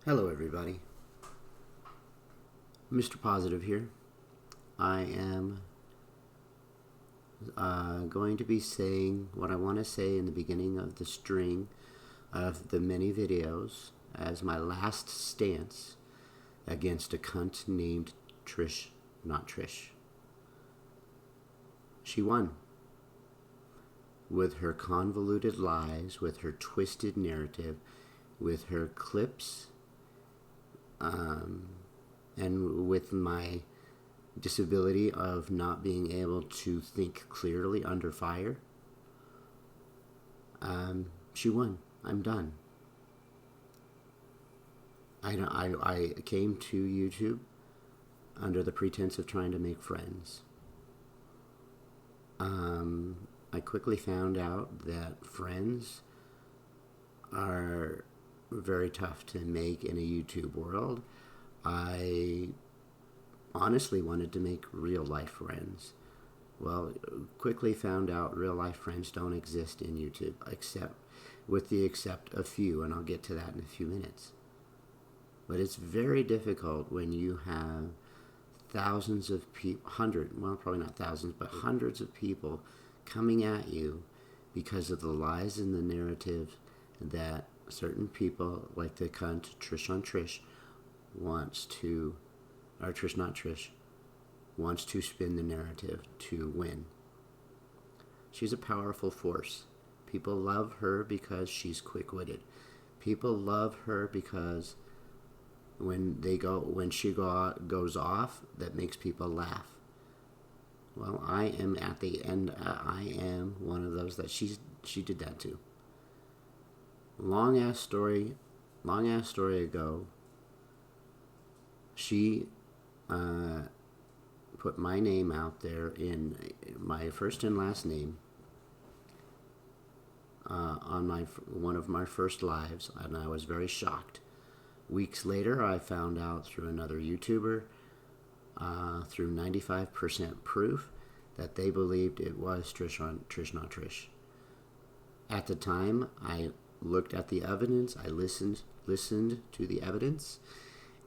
Hello everybody, Mr. Positive here. I am going to be saying what I want to say in the beginning of the string of the many videos as my last stance against a cunt named Trish, not Trish. She won. With her convoluted lies, with her twisted narrative, with her clips, and with my disability of not being able to think clearly under fire, she won. I'm done. I came to YouTube under the pretense of trying to make friends. I quickly found out that friends are very tough to make in a YouTube world. I honestly wanted to make real life friends. Well, quickly found out real life friends don't exist in YouTube, except a few, and I'll get to that in a few minutes. But it's very difficult when you have thousands of people, probably not thousands, but hundreds of people coming at you because of the lies and the narrative that certain people, like the cunt Trish on Trish, Trish not Trish, wants to spin the narrative to win. She's a powerful force. People love her because she's quick-witted. People love her because when she goes off, that makes people laugh. Well, I am at the end. I am one of those that she did that to. Long ass story ago, she put my name out there in my first and last name on one of my first lives, and I was very shocked. Weeks later, I found out through another YouTuber, through 95% proof, that they believed it was Trish not Trish. At the time, I looked at the evidence, I listened to the evidence,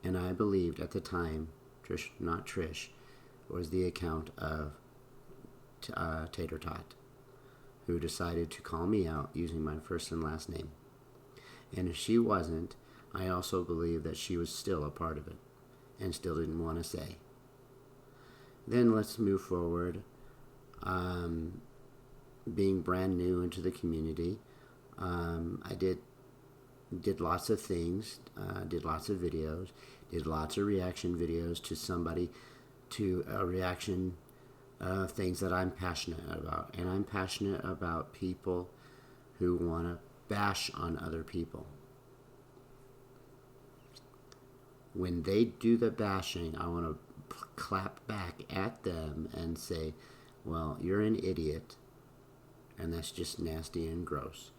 and I believed at the time Trish not Trish was the account of Tater Tot, who decided to call me out using my first and last name. And if she wasn't, I also believe that she was still a part of it and still didn't want to say. Then let's move forward. Being brand new into the community, I did lots of things, did lots of videos, did lots of reaction videos to a reaction of things that I'm passionate about. And I'm passionate about people who want to bash on other people. When they do the bashing, I want to clap back at them and say, well, you're an idiot, and that's just nasty and gross.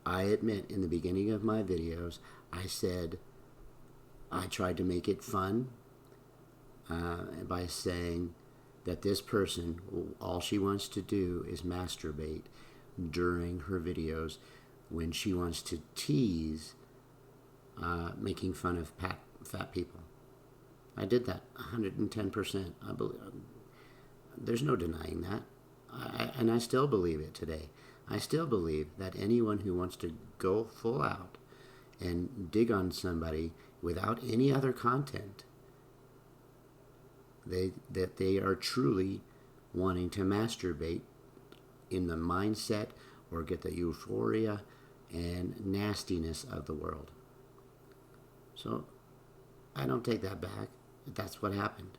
I admit in the beginning of my videos, I said I tried to make it fun by saying that this person, all she wants to do is masturbate during her videos when she wants to tease making fun of fat people. I did that 110%. I believe, there's no denying that. And I still believe it today. I still believe that anyone who wants to go full out and dig on somebody without any other content, that they are truly wanting to masturbate in the mindset or get the euphoria and nastiness of the world. So I don't take that back. That's what happened.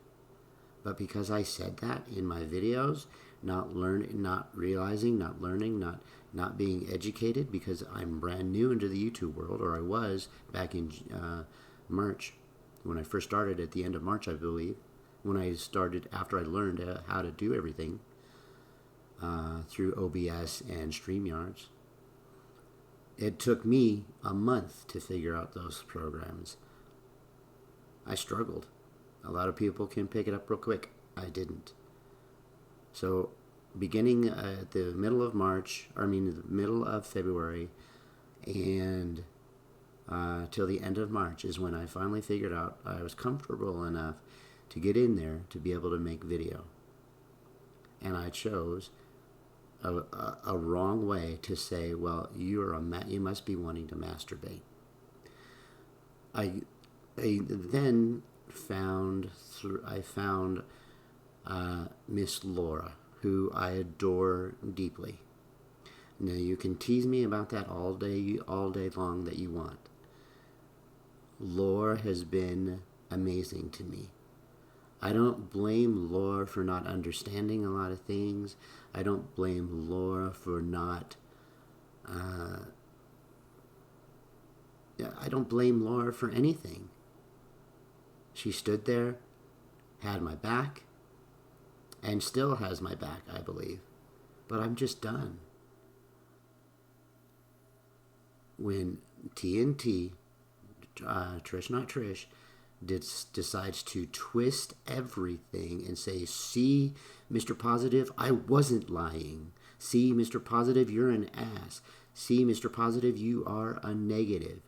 But because I said that in my videos, not learning, not being educated, because I'm brand new into the YouTube world, or I was back in March, when I first started at the end of March, I believe, when I started after I learned how to do everything through OBS and StreamYards. It took me a month to figure out those programs. I struggled. A lot of people can pick it up real quick. I didn't. So beginning at the middle of February, and till the end of March is when I finally figured out I was comfortable enough to get in there to be able to make video. And I chose a wrong way to say, well, you must be wanting to masturbate. I then found Miss Laura, who I adore deeply. Now you can tease me about that all day long that you want. Laura has been amazing to me. I don't blame Laura for not understanding a lot of things. I don't blame Laura for not. I don't blame Laura for anything. She stood there, had my back, and still has my back, I believe. But I'm just done. When TNT, Trish Not Trish, decides to twist everything and say, see, Mr. Positive, I wasn't lying. See, Mr. Positive, you're an ass. See, Mr. Positive, you are a negative.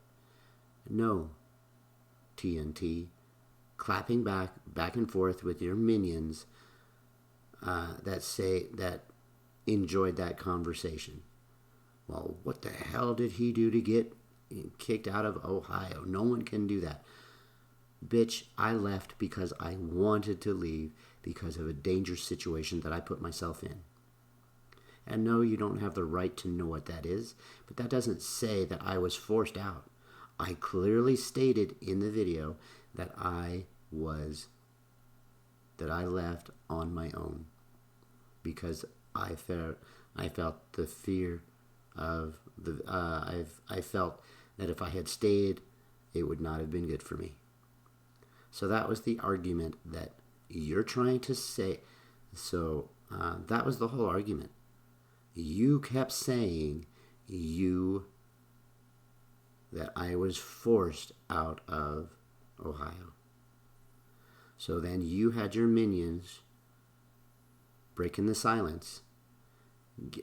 No, TNT, clapping back and forth with your minions that enjoyed that conversation. Well, what the hell did he do to get kicked out of Ohio? No one can do that. Bitch, I left because I wanted to leave because of a dangerous situation that I put myself in. And no, you don't have the right to know what that is, but that doesn't say that I was forced out. I clearly stated in the video that I left on my own because I felt the fear of I felt that if I had stayed, it would not have been good for me. So that was the argument that you're trying to say. So that was the whole argument. You kept saying that I was forced out of Ohio. So then you had your minions breaking the silence.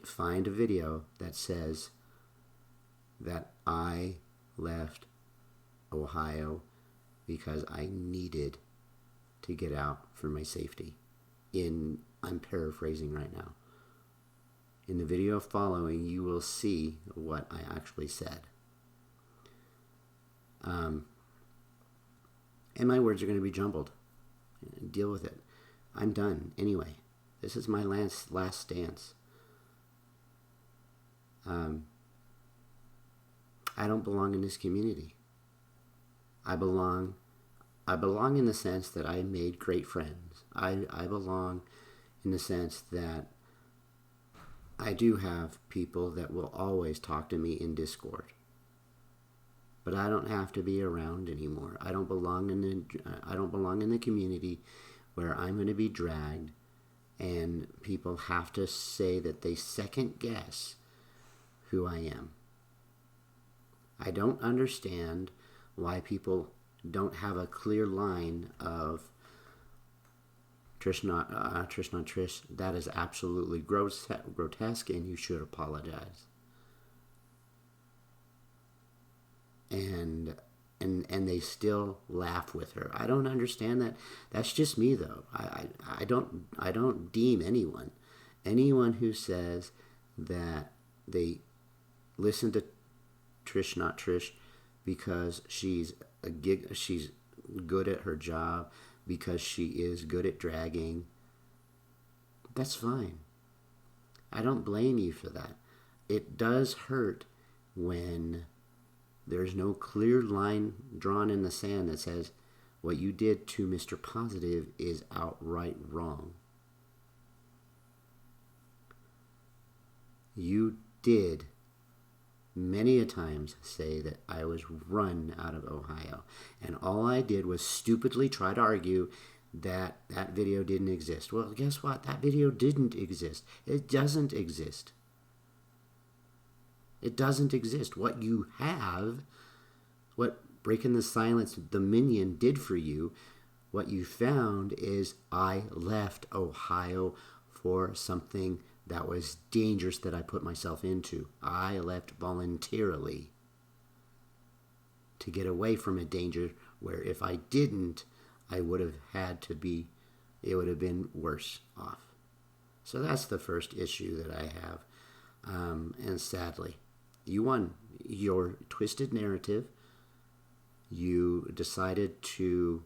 Find a video that says that I left Ohio because I needed to get out for my safety. I'm paraphrasing right now. In the video following, you will see what I actually said. And my words are going to be jumbled. Deal with it. I'm done. Anyway, this is my last stance. I don't belong in this community. I belong in the sense that I made great friends. I belong in the sense that I do have people that will always talk to me in Discord. But I don't have to be around anymore. I don't belong in the community where I'm going to be dragged and people have to say that they second guess who I am. I don't understand why people don't have a clear line of Trish not Trish. That is absolutely grotesque, and you should apologize. And they still laugh with her. I don't understand that. That's just me, though. I don't deem anyone who says that they listen to Trish not Trish because she's good at her job, because she is good at dragging. That's fine. I don't blame you for that. It does hurt when there's no clear line drawn in the sand that says what you did to Mr. Positive is outright wrong. You did many a times say that I was run out of Ohio, and all I did was stupidly try to argue that video didn't exist. Well, guess what? That video didn't exist. It doesn't exist. It doesn't exist. What you have, what Breaking the Silence, the minion, did for you, what you found is I left Ohio for something that was dangerous that I put myself into. I left voluntarily. to get away from a danger where if I didn't, I would have had to be, it would have been worse off. So that's the first issue that I have. And sadly, you won your twisted narrative. You decided to,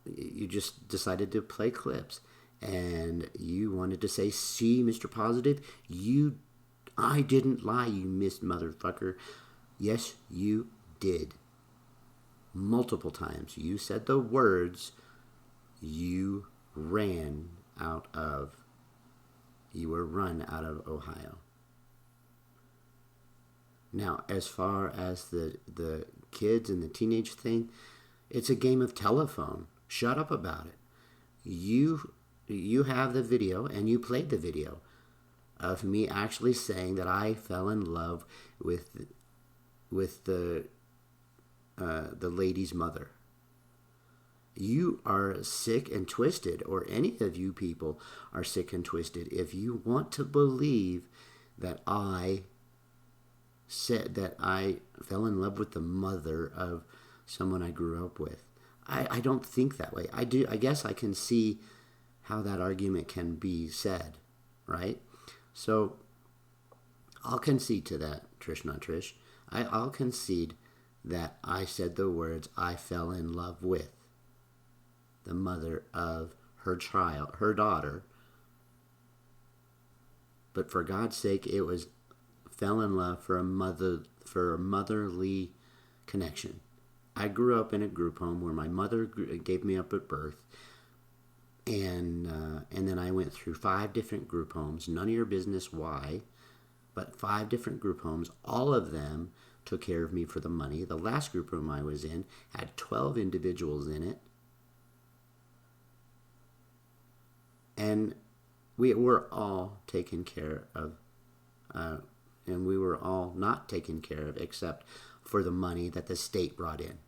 you just decided to play clips. And you wanted to say, see, Mr. Positive, I didn't lie, you missed motherfucker. Yes, you did. Multiple times. You said the words, you were run out of Ohio. Now, as far as the kids and the teenage thing, it's a game of telephone. Shut up about it. You have the video, and you played the video of me actually saying that I fell in love with the lady's mother. You are sick and twisted, or any of you people are sick and twisted, if you want to believe that I said that I fell in love with the mother of someone I grew up with. I don't think that way. I guess I can see how that argument can be said, right? So I'll concede to that, Trish, not Trish. I'll concede that I said the words, I fell in love with the mother of her child, her daughter. But for God's sake, it was fell in love for a motherly connection. I grew up in a group home where my mother gave me up at birth, and then I went through 5 different group homes. None of your business why, but 5 different group homes. All of them took care of me for the money. The last group home I was in had 12 individuals in it, and we were all taken care of, and we were all not taken care of except for the money that the state brought in.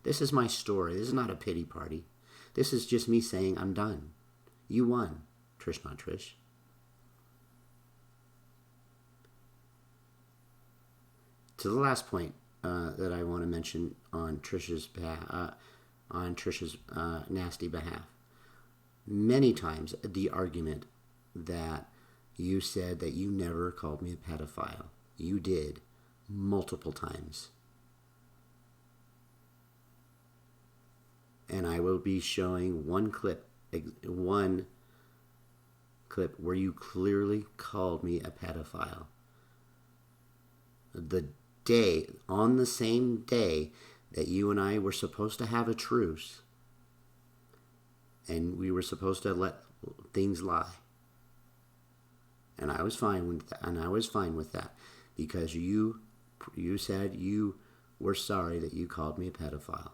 This is my story. This is not a pity party. This is just me saying I'm done. You won, Trish, not Trish. To the last point that I want to mention on Trish's nasty behalf. Many times the argument that you said that you never called me a pedophile. You did, multiple times. And I will be showing one clip where you clearly called me a pedophile. On the same day that you and I were supposed to have a truce, and we were supposed to let things lie. And I was fine with that, because you said you were sorry that you called me a pedophile.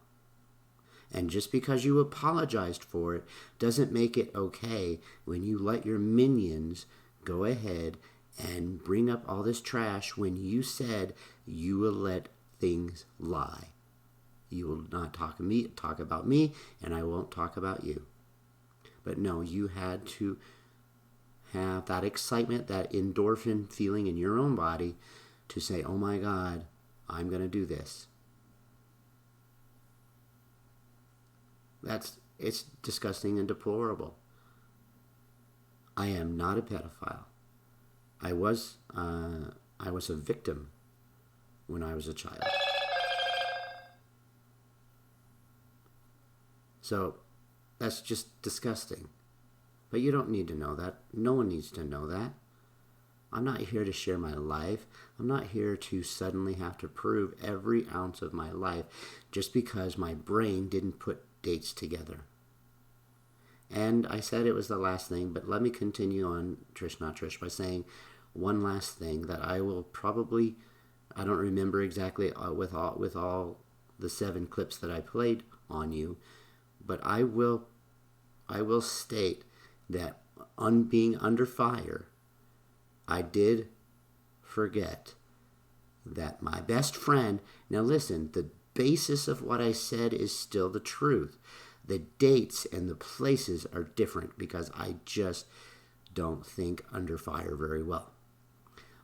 And just because you apologized for it doesn't make it okay when you let your minions go ahead and bring up all this trash when you said you will let things lie. You will not talk about me, and I won't talk about you. But no, you had to have that excitement, that endorphin feeling in your own body to say, oh my God, I'm going to do this. It's disgusting and deplorable. I am not a pedophile. I was a victim when I was a child. So that's just disgusting. But you don't need to know that. No one needs to know that. I'm not here to share my life. I'm not here to suddenly have to prove every ounce of my life just because my brain didn't put dates together. And I said it was the last thing, but let me continue on, Trish, not Trish, by saying one last thing that I will probably, I don't remember exactly with all the 7 clips that I played on you, but I will state that on being under fire, I did forget that my best friend, now listen, the basis of what I said is still the truth. The dates and the places are different because I just don't think under fire very well.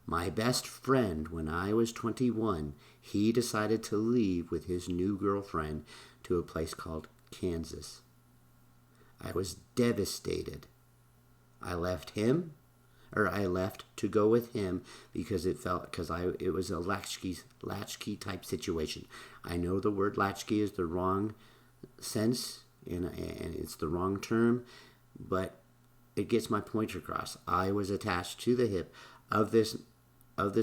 My best friend, when I was 21, he decided to leave with his new girlfriend to a place called Kansas. I was devastated. I left to go with him because it was a latchkey type situation. I know the word latchkey is the wrong sense and it's the wrong term, but it gets my point across. I was attached to the hip of this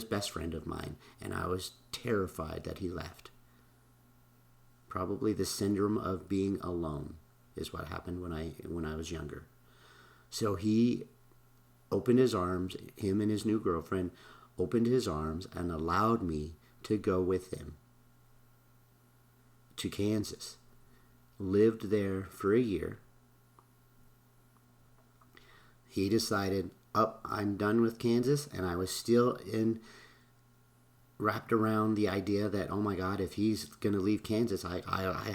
best friend of mine, and I was terrified that he left. Probably the syndrome of being alone is what happened when I was younger. So he opened his arms, him and his new girlfriend opened his arms and allowed me to go with him to Kansas. Lived there for a year. He decided, I'm done with Kansas, and I was still wrapped around the idea that, oh my God, if he's going to leave Kansas, I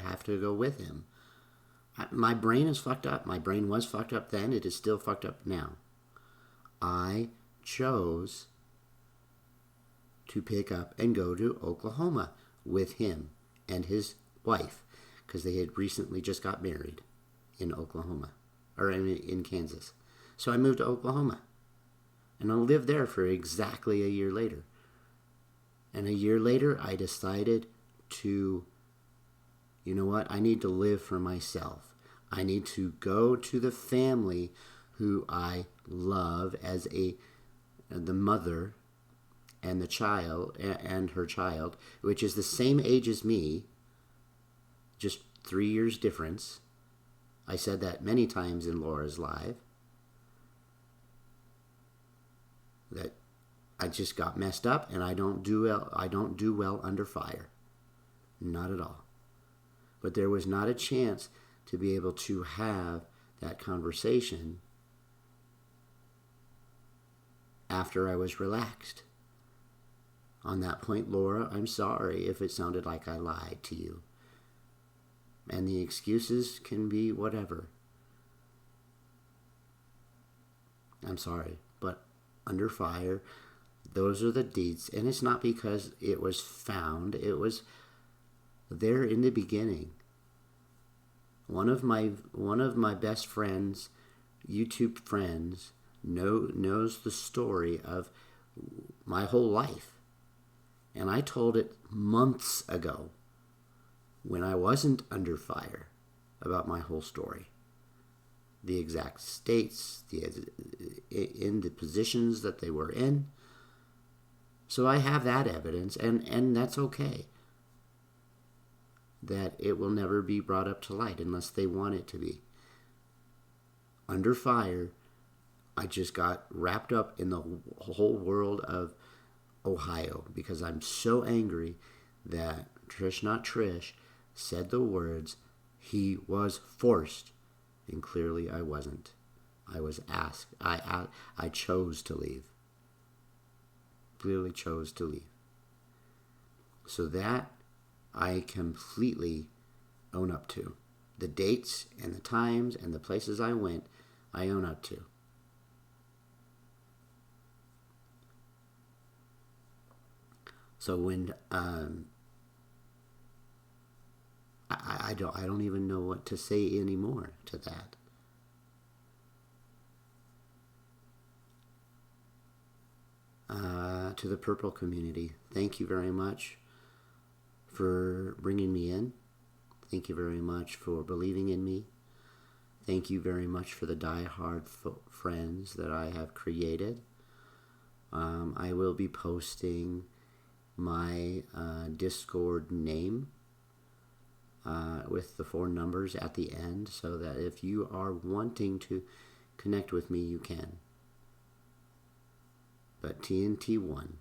have to go with him. My brain is fucked up. My brain was fucked up then. It is still fucked up now. I chose to pick up and go to Oklahoma with him and his wife, because they had recently just got married in Oklahoma, or in Kansas. So I moved to Oklahoma, and I lived there for exactly a year later. And a year later, I decided to, you know what, I need to live for myself. I need to go to the family who I love as the mother and the child and her child, which is the same age as me, just 3 years difference. I said that many times in Laura's live, that I just got messed up and I don't do well under fire. Not at all. But there was not a chance to be able to have that conversation after I was relaxed. On that point, Laura, I'm sorry if it sounded like I lied to you. And the excuses can be whatever. I'm sorry, but under fire, those are the deeds. And it's not because it was found. It was there in the beginning. One of my best friends, YouTube friends, knows the story of my whole life. And I told it months ago when I wasn't under fire about my whole story. The exact states, in the positions that they were in. So I have that evidence, and that's okay. That it will never be brought up to light unless they want it to be. Under fire, I just got wrapped up in the whole world of Ohio because I'm so angry that Trish said the words, he was forced. And clearly I wasn't. I was asked. I chose to leave. Clearly chose to leave. So that I completely own up to. The dates and the times and the places I went, I own up to. So when I don't even know what to say anymore to that. To the purple community, thank you very much for bringing me in. Thank you very much for believing in me. Thank you very much for the die-hard friends that I have created. I will be posting my Discord name with the 4 numbers at the end, so that if you are wanting to connect with me, you can. But TNT1,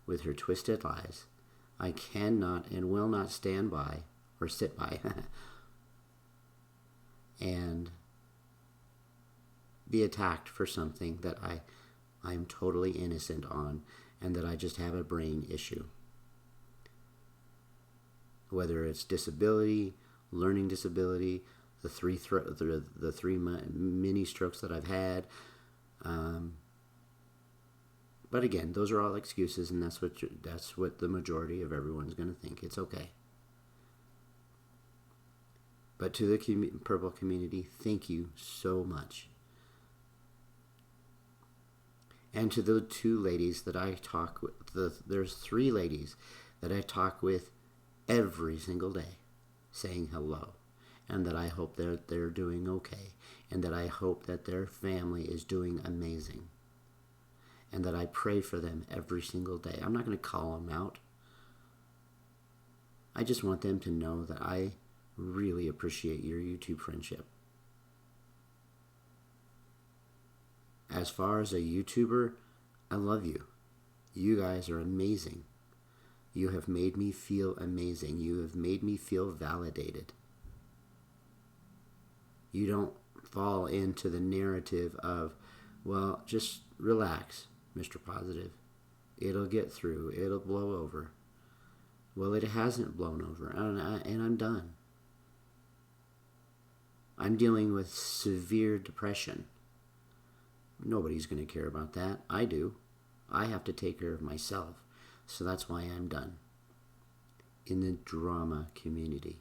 with her twisted lies, I cannot and will not stand by or sit by and be attacked for something that I'm totally innocent on, and that I just have a brain issue. Whether it's disability, learning disability, the three mini strokes that I've had, But again, those are all excuses, and that's what the majority of everyone's going to think. It's okay. But to the purple community, thank you so much. And to the two ladies that I talk with, there's 3 ladies that I talk with every single day, saying hello, and that I hope they're doing okay, and that I hope that their family is doing amazing, and that I pray for them every single day. I'm not going to call them out. I just want them to know that I really appreciate your YouTube friendship. As far as a YouTuber, I love you. You guys are amazing. You have made me feel amazing. You have made me feel validated. You don't fall into the narrative of, well, just relax, Mr. Positive. It'll get through. It'll blow over. Well, it hasn't blown over, and I'm done. I'm dealing with severe depression. Nobody's going to care about that. I do. I have to take care of myself. So that's why I'm done. In the drama community,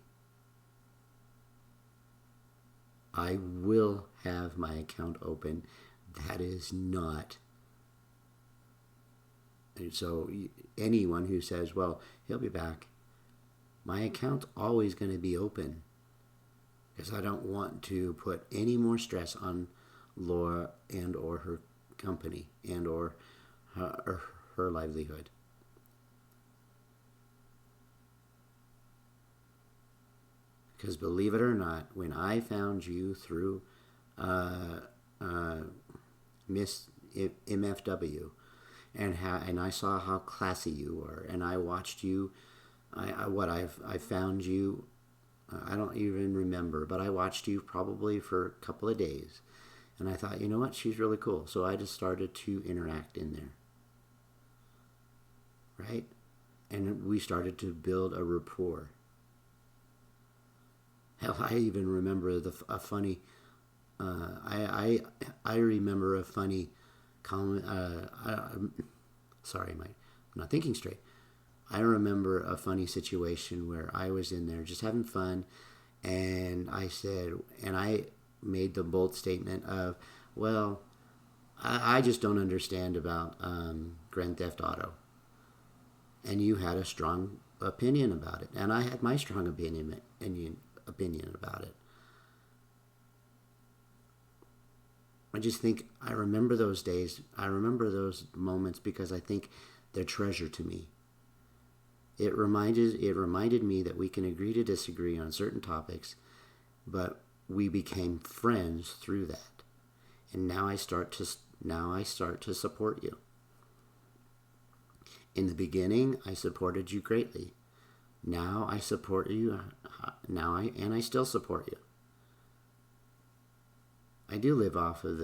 I will have my account open. That is not. And so anyone who says, well, he'll be back, my account's always going to be open, because I don't want to put any more stress on Laura and or her company and or her livelihood. Because believe it or not, when I found you through Miss MFW, and I saw how classy you were, and I watched you, I found you. I don't even remember, but I watched you probably for a couple of days, and I thought, you know what, she's really cool. So I just started to interact in there, right? And we started to build a rapport. Hell, I even remember a funny. I remember a funny comment. Sorry, I'm not thinking straight. I remember a funny situation where I was in there just having fun, and I made the bold statement of, well, I just don't understand about Grand Theft Auto. And you had a strong opinion about it, and I had my strong opinion about it. I just think I remember those days. I remember those moments because I think they're treasure to me. It reminded me that we can agree to disagree on certain topics, but we became friends through that. And now I start to support you. In the beginning, I supported you greatly. Now I support you. I still support you. I do live off of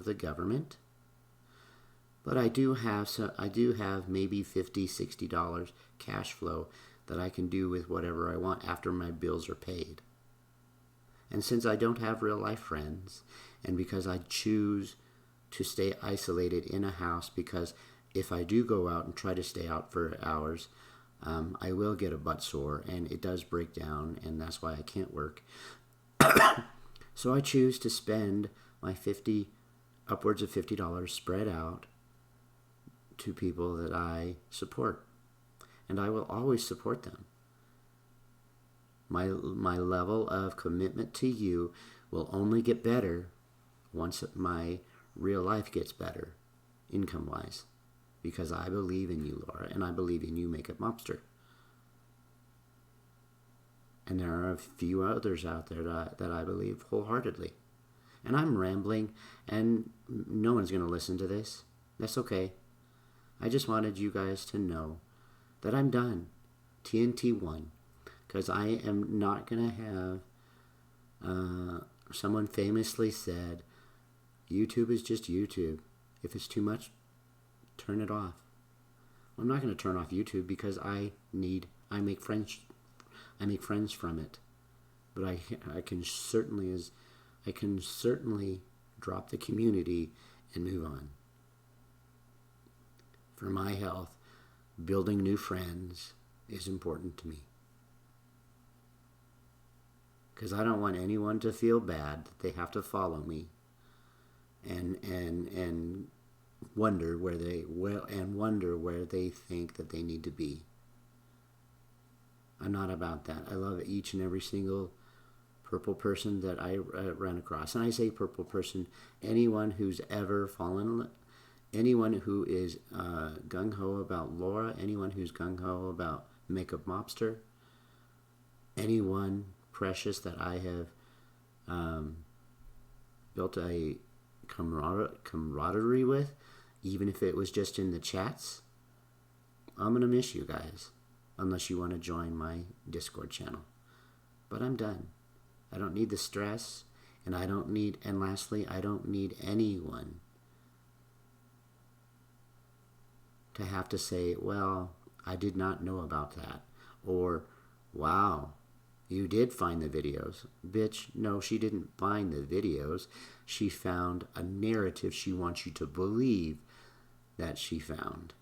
the government, but I do have maybe $50-$60 cash flow that I can do with whatever I want after my bills are paid. And since I don't have real life friends, and because I choose to stay isolated in a house, because if I do go out and try to stay out for hours, I will get a butt sore, and it does break down, and that's why I can't work. So I choose to spend my upwards of $50 spread out to people that I support, and I will always support them. My level of commitment to you will only get better once my real life gets better, income-wise, because I believe in you, Laura, and I believe in you, Makeup Mobster. And there are a few others out there that I believe wholeheartedly. And I'm rambling, and no one's going to listen to this. That's okay. I just wanted you guys to know that I'm done. TNT won. Because I am not going to have... someone famously said, YouTube is just YouTube. If it's too much, turn it off. I'm not going to turn off YouTube because I make friends from it, but I can certainly drop the community and move on. for my health, building new friends is important to me. Because I don't want anyone to feel bad that they have to follow me and wonder where they think that they need to be. I'm not about that. I love each and every single purple person that I run across. And I say purple person, anyone who's ever fallen, anyone who is gung-ho about Laura, anyone who's gung-ho about Makeup Mobster, anyone precious that I have built a camaraderie with, even if it was just in the chats. I'm going to miss you guys, unless you want to join my Discord channel. But I'm done. I don't need the stress, and lastly, I don't need anyone to have to say, well, I did not know about that, or, wow, you did find the videos. Bitch, no, she didn't find the videos. She found a narrative she wants you to believe that she found.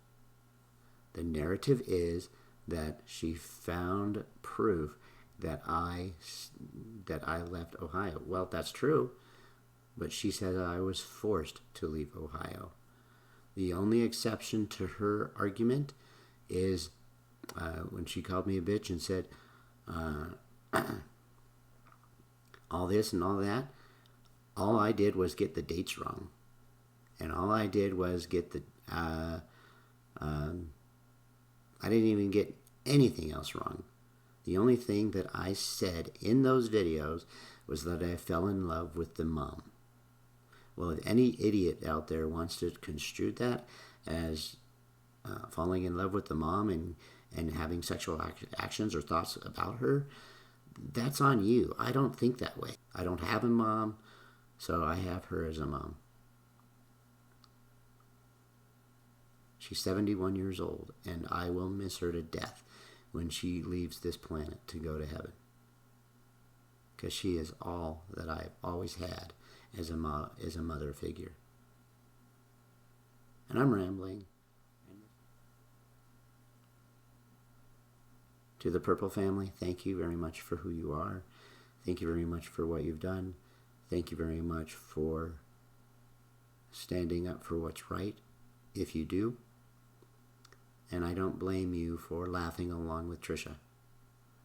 The narrative is that she found proof that I left Ohio. Well, that's true, but she said I was forced to leave Ohio. The only exception to her argument is when she called me a bitch and said all this and all that. All I did was get the dates wrong, and all I did was get the I didn't even get anything else wrong. The only thing that I said in those videos was that I fell in love with the mom. Well, if any idiot out there wants to construe that as falling in love with the mom and having sexual actions or thoughts about her, that's on you. I don't think that way. I don't have a mom, so I have her as a mom. She's 71 years old, and I will miss her to death when she leaves this planet to go to heaven. Because she is all that I've always had as a mother figure. And I'm rambling. To the Purple family, thank you very much for who you are. Thank you very much for what you've done. Thank you very much for standing up for what's right, if you do. And I don't blame you for laughing along with Trisha.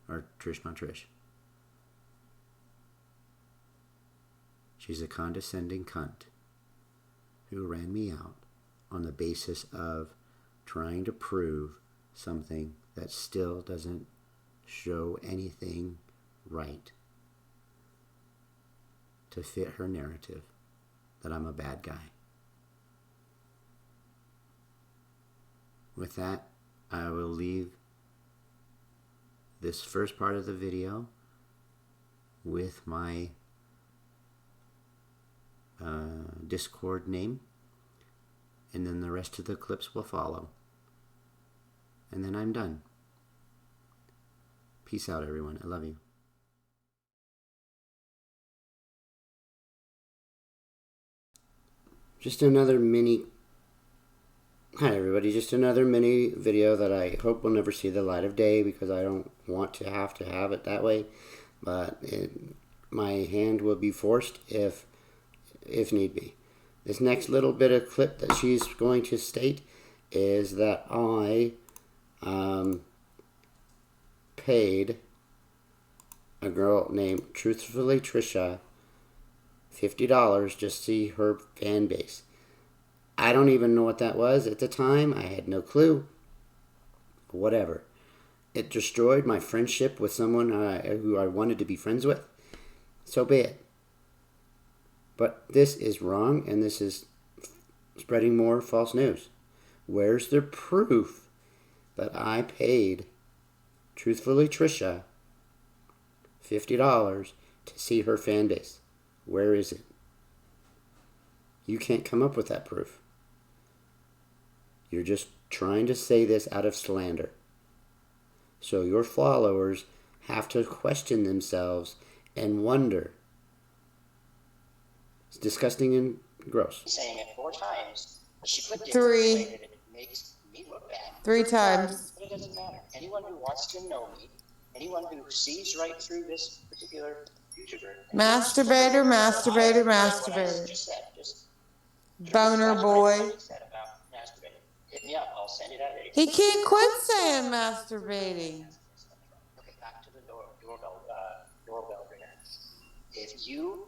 Or Trish, not Trish. She's a condescending cunt who ran me out on the basis of trying to prove something that still doesn't show anything right to fit her narrative that I'm a bad guy. With that, I will leave this first part of the video with my Discord name, and then the rest of the clips will follow. And then I'm done. Peace out, everyone. I love you. Just another mini... Hi, everybody. Just another mini video that I hope will never see the light of day because I don't want to have it that way. But my hand will be forced if need be. This next little bit of clip that she's going to state is that I paid a girl named Truthfully Trisha $50 just to see her fan base. I don't even know what that was at the time. I had no clue. Whatever. It destroyed my friendship with someone who I wanted to be friends with. So be it. But this is wrong, and this is spreading more false news. Where's the proof that I paid Truthfully Trisha $50 to see her fan base? Where is it? You can't come up with that proof. You're just trying to say this out of slander. So your followers have to question themselves and wonder. It's disgusting and gross. Saying it 4 times. She put 3, back. 3 times. But it doesn't matter. Anyone who wants to know me, anyone who sees right through this particular YouTuber. Masturbator, masturbator, masturbator. Just said, just Boner boy. said about masturbating. Hit me up. I'll send you that video. He can't quit saying masturbating. Okay, back to the doorbell ringer. If you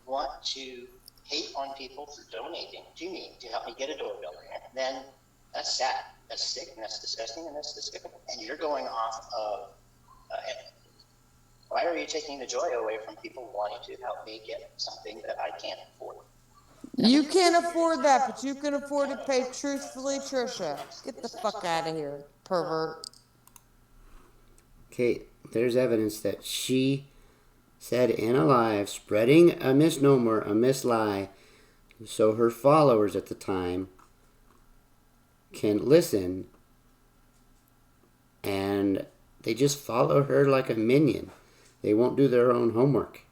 want to hate on people for donating to me to help me get a doorbell ringer, then that's sad. That's sick, and that's disgusting, and that's despicable. And you're going off of. Why are you taking the joy away from people wanting to help me get something that I can't afford? You can't afford that, but you can afford to pay truthfully, Trisha. Get the fuck out of here, pervert. Okay, there's evidence that she said in a live, spreading a misnomer, a mislie, so her followers at the time can listen, and they just follow her like a minion. They won't do their own homework.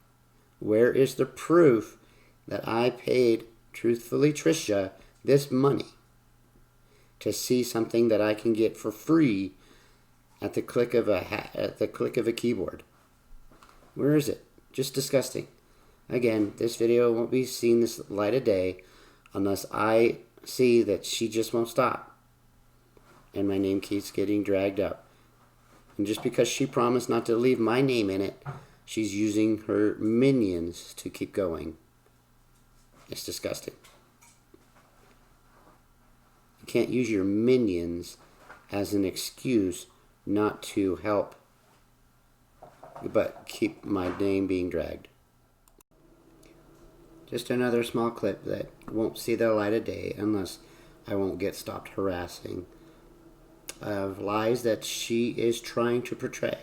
Where is the proof that I paid, truthfully, Trisha, this money to see something that I can get for free at the click of a keyboard? Where is it? Just disgusting. Again, this video won't be seen this light of day unless I see that she just won't stop and my name keeps getting dragged up. And just because she promised not to leave my name in it, she's using her minions to keep going. It's disgusting. You can't use your minions as an excuse not to help, but keep my name being dragged. Just another small clip that won't see the light of day unless I won't get stopped harassing of lies that she is trying to portray.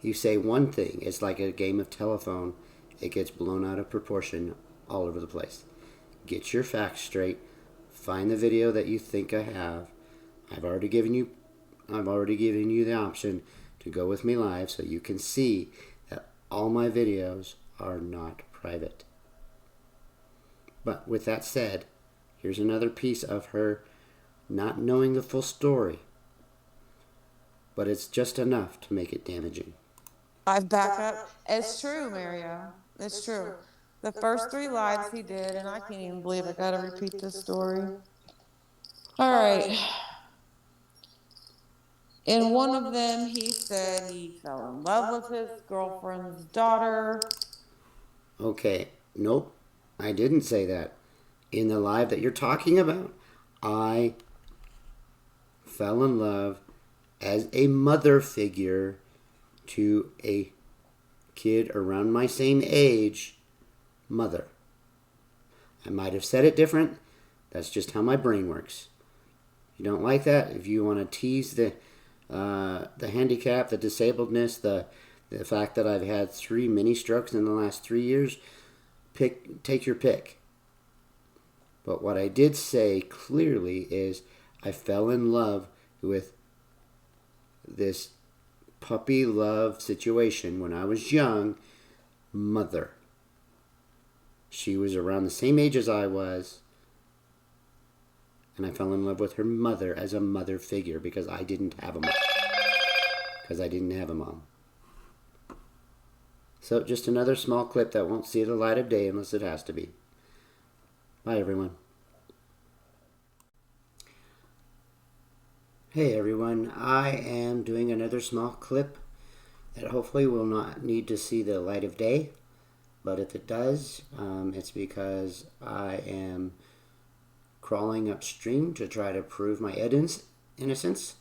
You say one thing, it's like a game of telephone. It gets blown out of proportion all over the place. Get your facts straight. Find the video that you think I have. I've already given you the option to go with me live so you can see that all my videos are not private. But with that said, here's another piece of her not knowing the full story. But it's just enough to make it damaging. I've back up. It's true, Mario. It's true. The first 3 lives he did, and I can't even believe I gotta repeat this story. All right. In one of them, he said he fell in love with his girlfriend's daughter. Okay, nope, I didn't say that. In the live that you're talking about, I fell in love as a mother figure to a kid around my same age, mother. I might have said it different. That's just how my brain works. If you don't like that, if you want to tease the handicap, the disabledness, the fact that I've had 3 mini strokes in the last 3 years, take your pick. But what I did say clearly is I fell in love with this puppy love situation when I was young, mother. She was around the same age as I was, and I fell in love with her mother as a mother figure because I didn't have a mom. So just another small clip that won't see the light of day unless it has to be. Bye, everyone. Hey, everyone. I am doing another small clip that hopefully will not need to see the light of day. But if it does, it's because I am crawling upstream to try to prove my innocence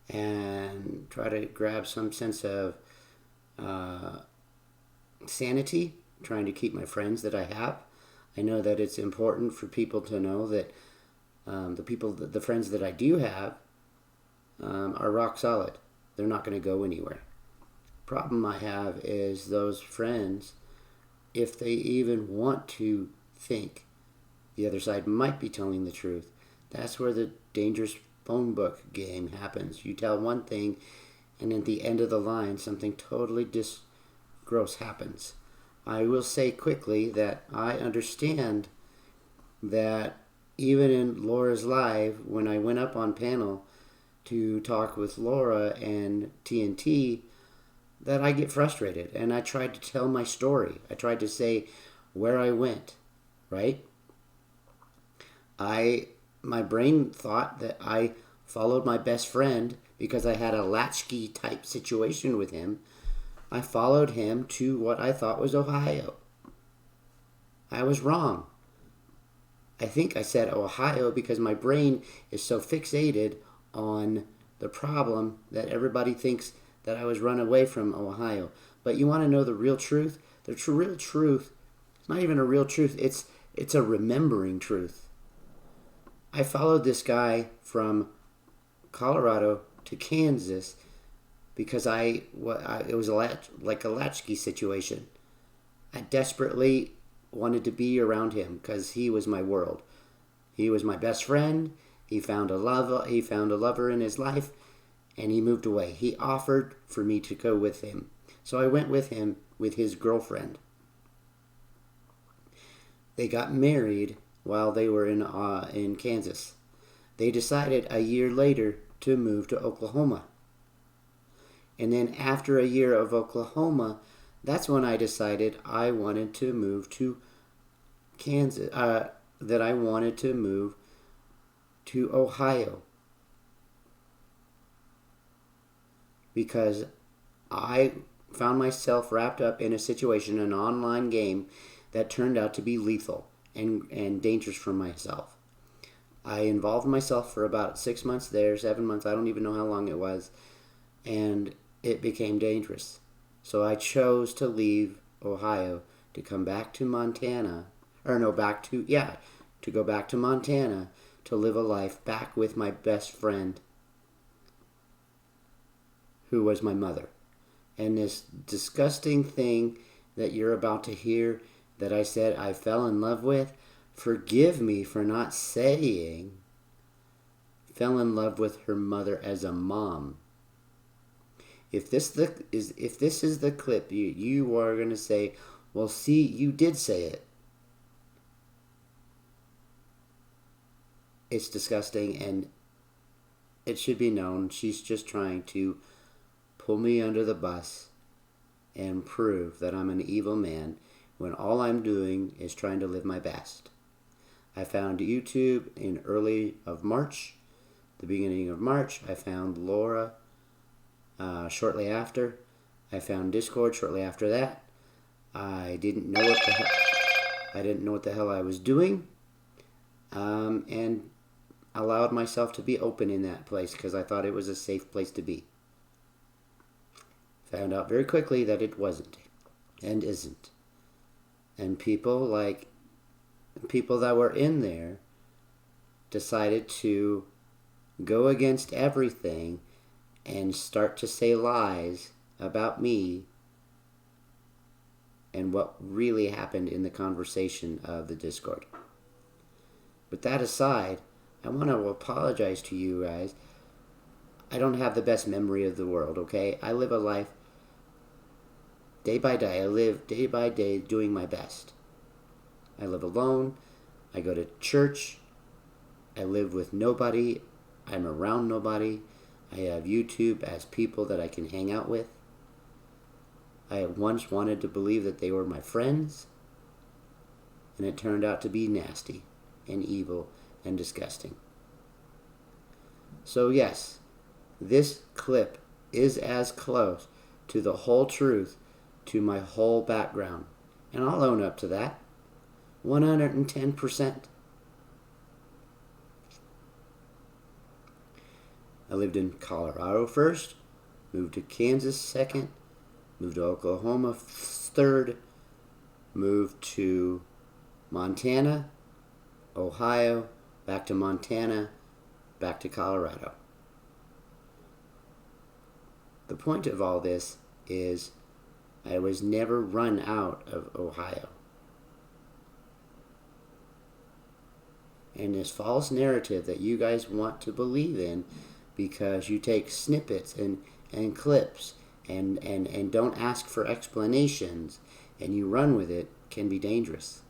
and try to grab some sense of sanity, trying to keep my friends that I have. I know that it's important for people to know that the friends that I do have are rock solid. They're not going to go anywhere. Problem I have is those friends, if they even want to think the other side might be telling the truth, that's where the dangerous phone book game happens. You tell one thing, and at the end of the line, something totally gross happens. I will say quickly that I understand that even in Laura's live, when I went up on panel to talk with Laura and TNT, that I get frustrated. And I tried to tell my story. I tried to say where I went, right? My brain thought that I followed my best friend because I had a latchkey type situation with him. I followed him to what I thought was Ohio. I was wrong. I think I said Ohio because my brain is so fixated on the problem that everybody thinks that I was run away from Ohio. But you want to know the real truth? The real truth, it's not even a real truth. It's a remembering truth. I followed this guy from Colorado to Kansas because it was like a latchkey situation. I desperately wanted to be around him because he was my world. He was my best friend. He found a lover in his life, and he moved away. He offered for me to go with him. So I went with him with his girlfriend. They got married while they were in Kansas. They decided a year later to move to Oklahoma. And then after a year of Oklahoma, that's when I decided I wanted to move to Kansas, that I wanted to move to Ohio. Because I found myself wrapped up in a situation, an online game, that turned out to be lethal and dangerous for myself. I involved myself for about 6 months there, 7 months, I don't even know how long it was, and it became dangerous. So I chose to leave Ohio to come back to Montana, to go back to Montana to live a life back with my best friend, who was my mother. And this disgusting thing that you're about to hear that I said I fell in love with, forgive me for not saying fell in love with her mother as a mom. If this is the clip, you are going to say, well, see, you did say it. It's disgusting, and it should be known she's just trying to pull me under the bus and prove that I'm an evil man when all I'm doing is trying to live my best. I found YouTube in early of March, the beginning of March. I found Laura shortly after. I found Discord shortly after that. I didn't know what the hell I was doing, and allowed myself to be open in that place because I thought it was a safe place to be. Found out very quickly that it wasn't and isn't. And people that were in there decided to go against everything and start to say lies about me and what really happened in the conversation of the Discord. But that aside, I want to apologize to you guys. I don't have the best memory of the world, okay? I live a life day by day. I live day by day doing my best. I live alone. I go to church. I live with nobody. I'm around nobody. I have YouTube as people that I can hang out with. I once wanted to believe that they were my friends, and it turned out to be nasty and evil and disgusting. So yes, this clip is as close to the whole truth to my whole background, and I'll own up to that 110%. I lived in Colorado first, moved to Kansas second, moved to Oklahoma third, moved to Montana, Ohio, back to Montana, back to Colorado. The point of all this is I was never run out of Ohio. And this false narrative that you guys want to believe in because you take snippets and clips and don't ask for explanations and you run with it can be dangerous.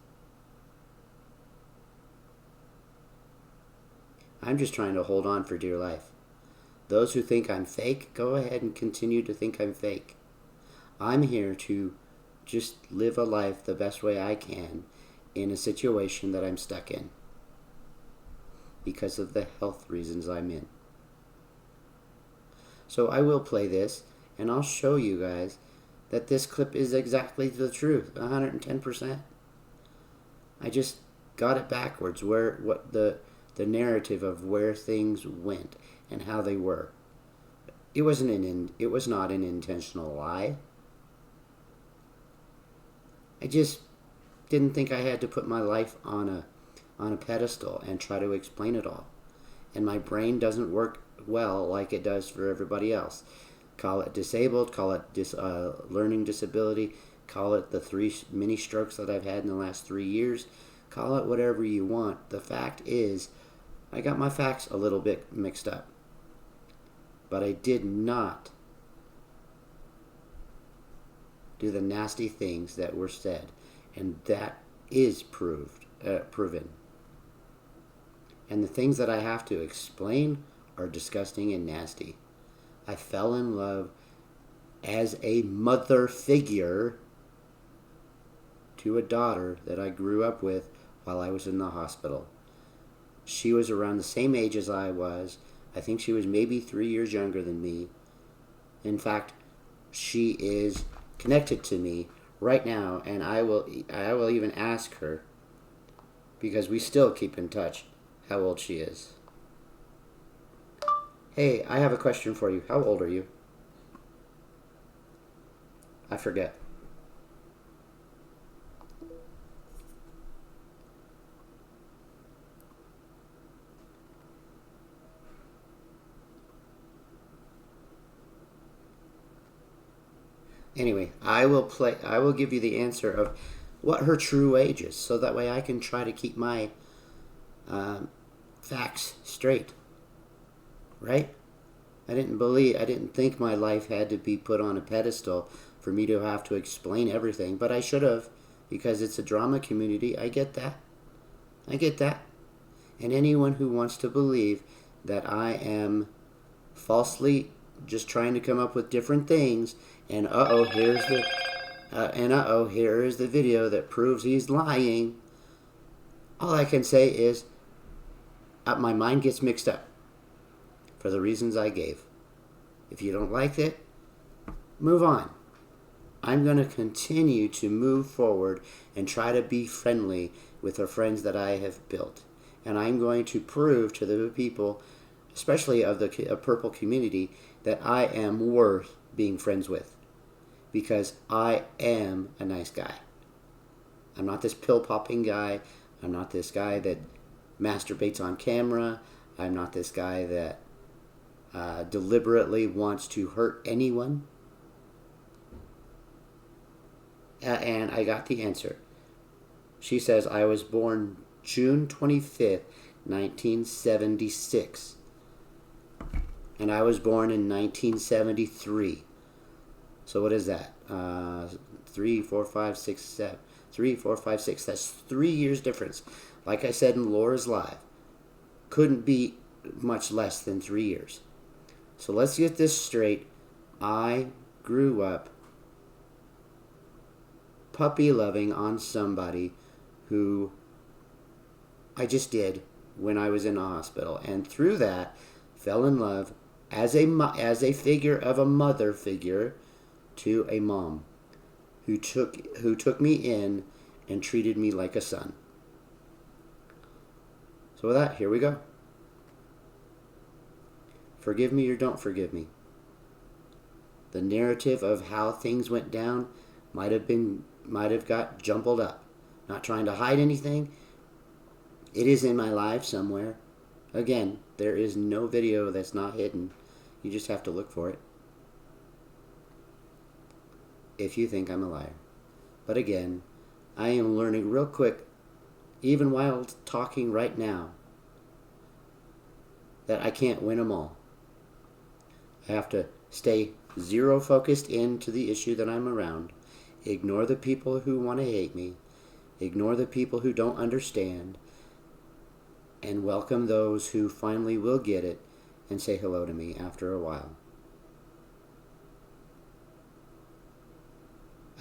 I'm just trying to hold on for dear life. Those who think I'm fake, go ahead and continue to think I'm fake. I'm here to just live a life the best way I can in a situation that I'm stuck in because of the health reasons I'm in. So I will play this, and I'll show you guys that this clip is exactly the truth, 110%. I just got it backwards, what the narrative of where things went and how they were. It was not an intentional lie. I just didn't think I had to put my life on a pedestal and try to explain it all. And my brain doesn't work well like it does for everybody else. Call it disabled, call it learning disability, call it the 3 mini strokes that I've had in the last 3 years, call it whatever you want. The fact is, I got my facts a little bit mixed up. But I did not do the nasty things that were said. And that is proven. And the things that I have to explain are disgusting and nasty. I fell in love as a mother figure to a daughter that I grew up with while I was in the hospital. She was around the same age as I was. I think she was maybe 3 years younger than me. In fact, she is connected to me right now, and I will even ask her, because we still keep in touch, how old she is. Hey, I have a question for you. How old are you? I forget. Anyway, I will give you the answer of what her true age is, so that way I can try to keep my facts straight. Right? I didn't think my life had to be put on a pedestal for me to have to explain everything, but I should have, because it's a drama community. I get that. And anyone who wants to believe that I am falsely just trying to come up with different things, and here is the video that proves he's lying. All I can say is, my mind gets mixed up for the reasons I gave. If you don't like it, move on. I'm going to continue to move forward and try to be friendly with the friends that I have built. And I'm going to prove to the people, especially of the purple community, that I am worth being friends with. Because I am a nice guy. I'm not this pill-popping guy. I'm not this guy that masturbates on camera. I'm not this guy that deliberately wants to hurt anyone. And I got the answer. She says, I was born June 25th, 1976. And I was born in 1973. So what is that? 3, 4, 5, 6, 7. 3, 4, 5, 6. That's 3 years difference. Like I said in Laura's Live, couldn't be much less than 3 years. So let's get this straight. I grew up puppy loving on somebody who I just did when I was in a hospital, and through that fell in love as a figure of a mother figure to a mom who took me in and treated me like a son. So with that, here we go. Forgive me or don't forgive me. The narrative of how things went down might have got jumbled up. Not trying to hide anything. It is in my life somewhere. Again, there is no video that's not hidden. You just have to look for it. If you think I'm a liar. But again, I am learning real quick, even while talking right now, that I can't win them all. I have to stay zero focused into the issue that I'm around. Ignore the people who want to hate me. Ignore the people who don't understand. and welcome those who finally will get it and say hello to me after a while.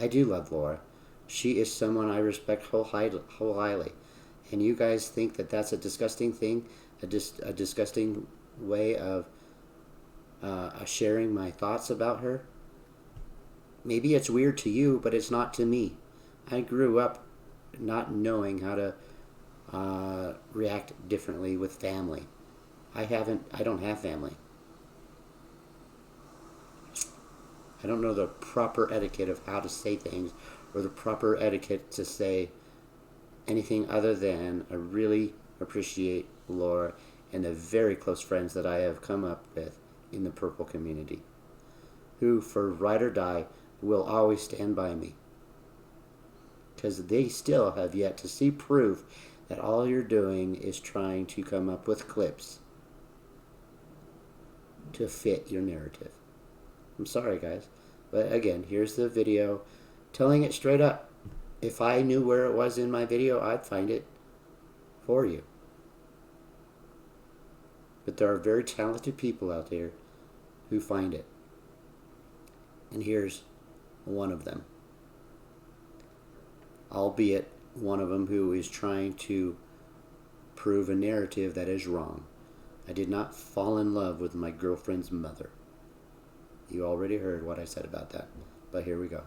I do love Laura. She is someone I respect wholeheartedly. And you guys think that that's a disgusting thing, a disgusting way of sharing my thoughts about her? Maybe it's weird to you, but it's not to me. I grew up not knowing how to react differently with family. I don't have family. I don't know the proper etiquette of how to say things or the proper etiquette to say anything other than I really appreciate Laura and the very close friends that I have come up with in the purple community, who, for ride or die, will always stand by me. Because they still have yet to see proof that all you're doing is trying to come up with clips to fit your narrative. I'm sorry, guys. But again, here's the video telling it straight up. If I knew where it was in my video, I'd find it for you. But there are very talented people out there who find it. And here's one of them. Albeit one of them who is trying to prove a narrative that is wrong. I did not fall in love with my girlfriend's mother. You already heard what I said about that, but here we go.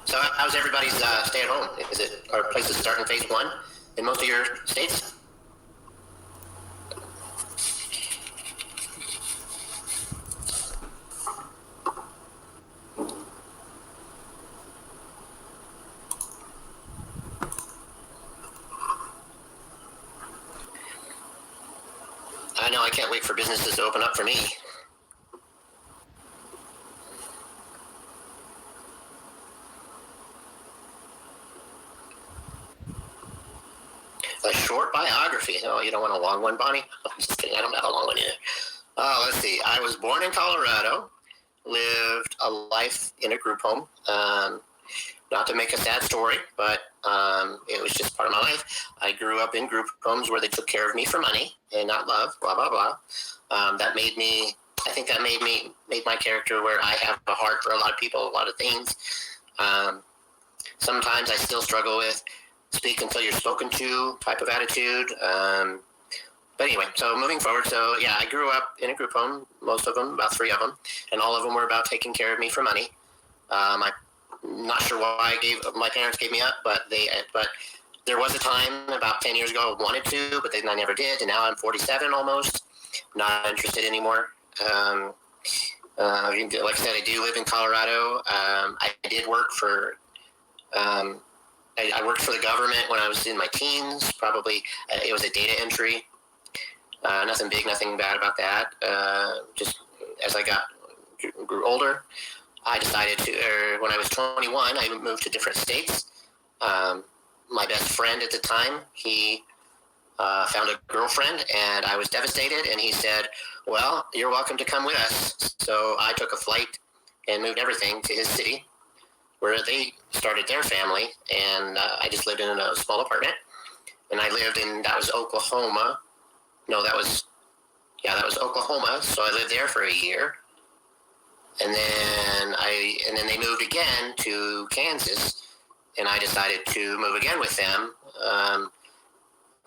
So how's everybody's stay at home? Are places starting phase 1 in most of your states? I know, I can't wait for businesses to open up for me. A short biography. Oh, you don't want a long one, Bonnie? I'm just kidding. I don't have a long one either. Let's see. I was born in Colorado, lived a life in a group home. Not to make a sad story, but it was just part of my life. I grew up in group homes where they took care of me for money and not love, blah, blah, blah. That made me, I think that made my character where I have a heart for a lot of people, a lot of things. Sometimes I still struggle with speak until you're spoken to type of attitude. But anyway, so moving forward, so yeah, I grew up in a group home, most of them, about 3 of them, and all of them were about taking care of me for money. I'm not sure why my parents gave me up, but there was a time about 10 years ago I wanted to, but I never did, and now I'm 47 almost, not interested anymore. Like I said, I do live in Colorado. I did work for, I worked for the government when I was in my teens, probably. It was a data entry. Nothing big, nothing bad about that. Just as I grew older, I decided to, when I was 21, I moved to different states. My best friend at the time, he found a girlfriend, and I was devastated, and he said, well, you're welcome to come with us. So I took a flight and moved everything to his city, where they started their family, and I just lived in a small apartment, and I lived in, that was Oklahoma. No, that was Oklahoma, so I lived there for a year. And then they moved again to Kansas, and I decided to move again with them.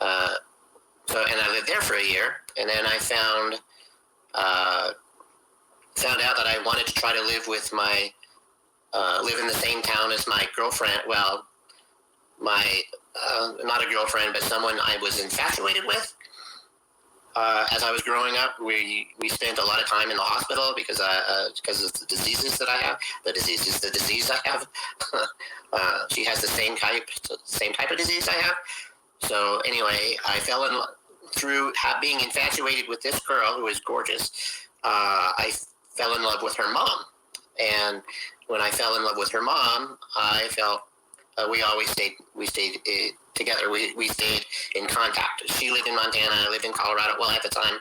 And I lived there for a year, and then I found out that I wanted to try to live in the same town as my girlfriend. Well, not a girlfriend, but someone I was infatuated with. As I was growing up, we spent a lot of time in the hospital because of the diseases that I have. The disease I have. She has the same type of disease I have. So anyway, I fell in love through being infatuated with this girl who is gorgeous. I fell in love with her mom, and when I fell in love with her mom, I felt we stayed together. We stayed in contact. She lived in Montana. I lived in Colorado. Well, at the time,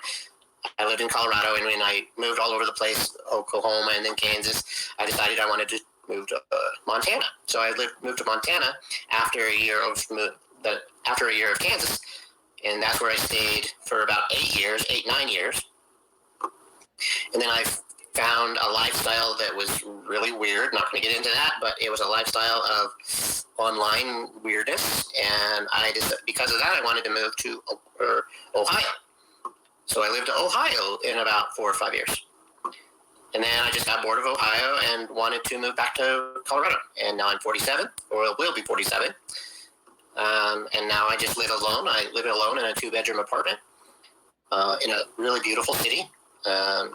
I lived in Colorado, and when I moved all over the place, Oklahoma and then Kansas, I decided I wanted to move to Montana. So I moved to Montana after a year of Kansas, and that's where I stayed for about 9 years. And then I found a lifestyle that was really weird. Not going to get into that, but it was a lifestyle of online weirdness, and because of that, I wanted to move to Ohio. So I lived in Ohio in about 4 or 5 years. And then I just got bored of Ohio and wanted to move back to Colorado. And now I'm 47, or will be 47. And now I just live alone. I live alone in a 2-bedroom apartment in a really beautiful city. And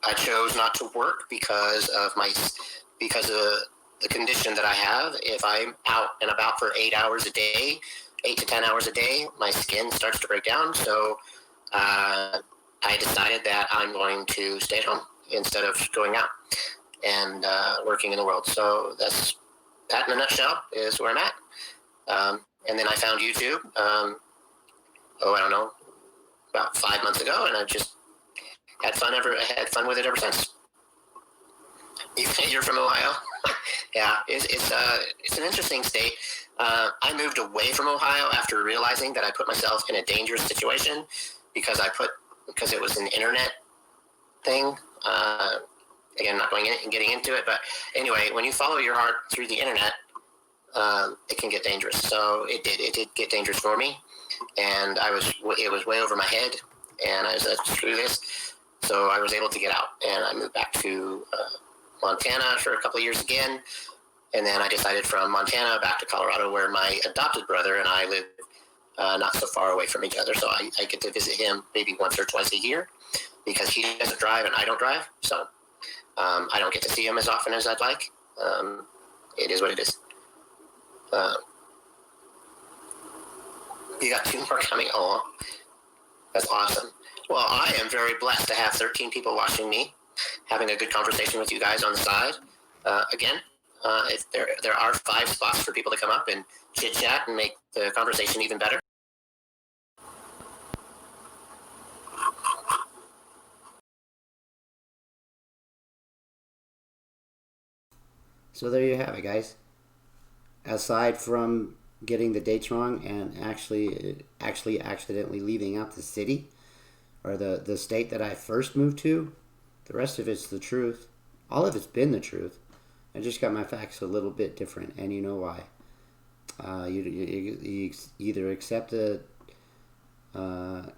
I chose not to work because of the condition that I have. If I'm out and about for 8 hours a day, 8 to 10 hours a day, my skin starts to break down. So I decided that I'm going to stay at home instead of going out and working in the world. So that in a nutshell is where I'm at. And then I found YouTube, I don't know, about 5 months ago, and I just had fun with it ever since. You're from Ohio? Yeah, it's an interesting state. I moved away from Ohio after realizing that I put myself in a dangerous situation because it was an internet thing. Again, not going in and getting into it, but anyway, when you follow your heart through the internet, it can get dangerous. So it did get dangerous for me, and it was way over my head, and I was like, screw this. So I was able to get out, and I moved back to Montana for a couple of years again, and then I decided from Montana back to Colorado, where my adopted brother and I live not so far away from each other. So I get to visit him maybe once or twice a year because he doesn't drive and I don't drive. So I don't get to see him as often as I'd like. It is what it is. You got 2 more coming. Oh, that's awesome. Well, I am very blessed to have 13 people watching me, having a good conversation with you guys on the side. Again, if there are 5 spots for people to come up and chit chat and make the conversation even better. So there you have it, guys. Aside from getting the dates wrong and actually accidentally leaving out the city or the state that I first moved to, the rest of it's the truth. All of it's been the truth. I just got my facts a little bit different, and you know why. You either accept the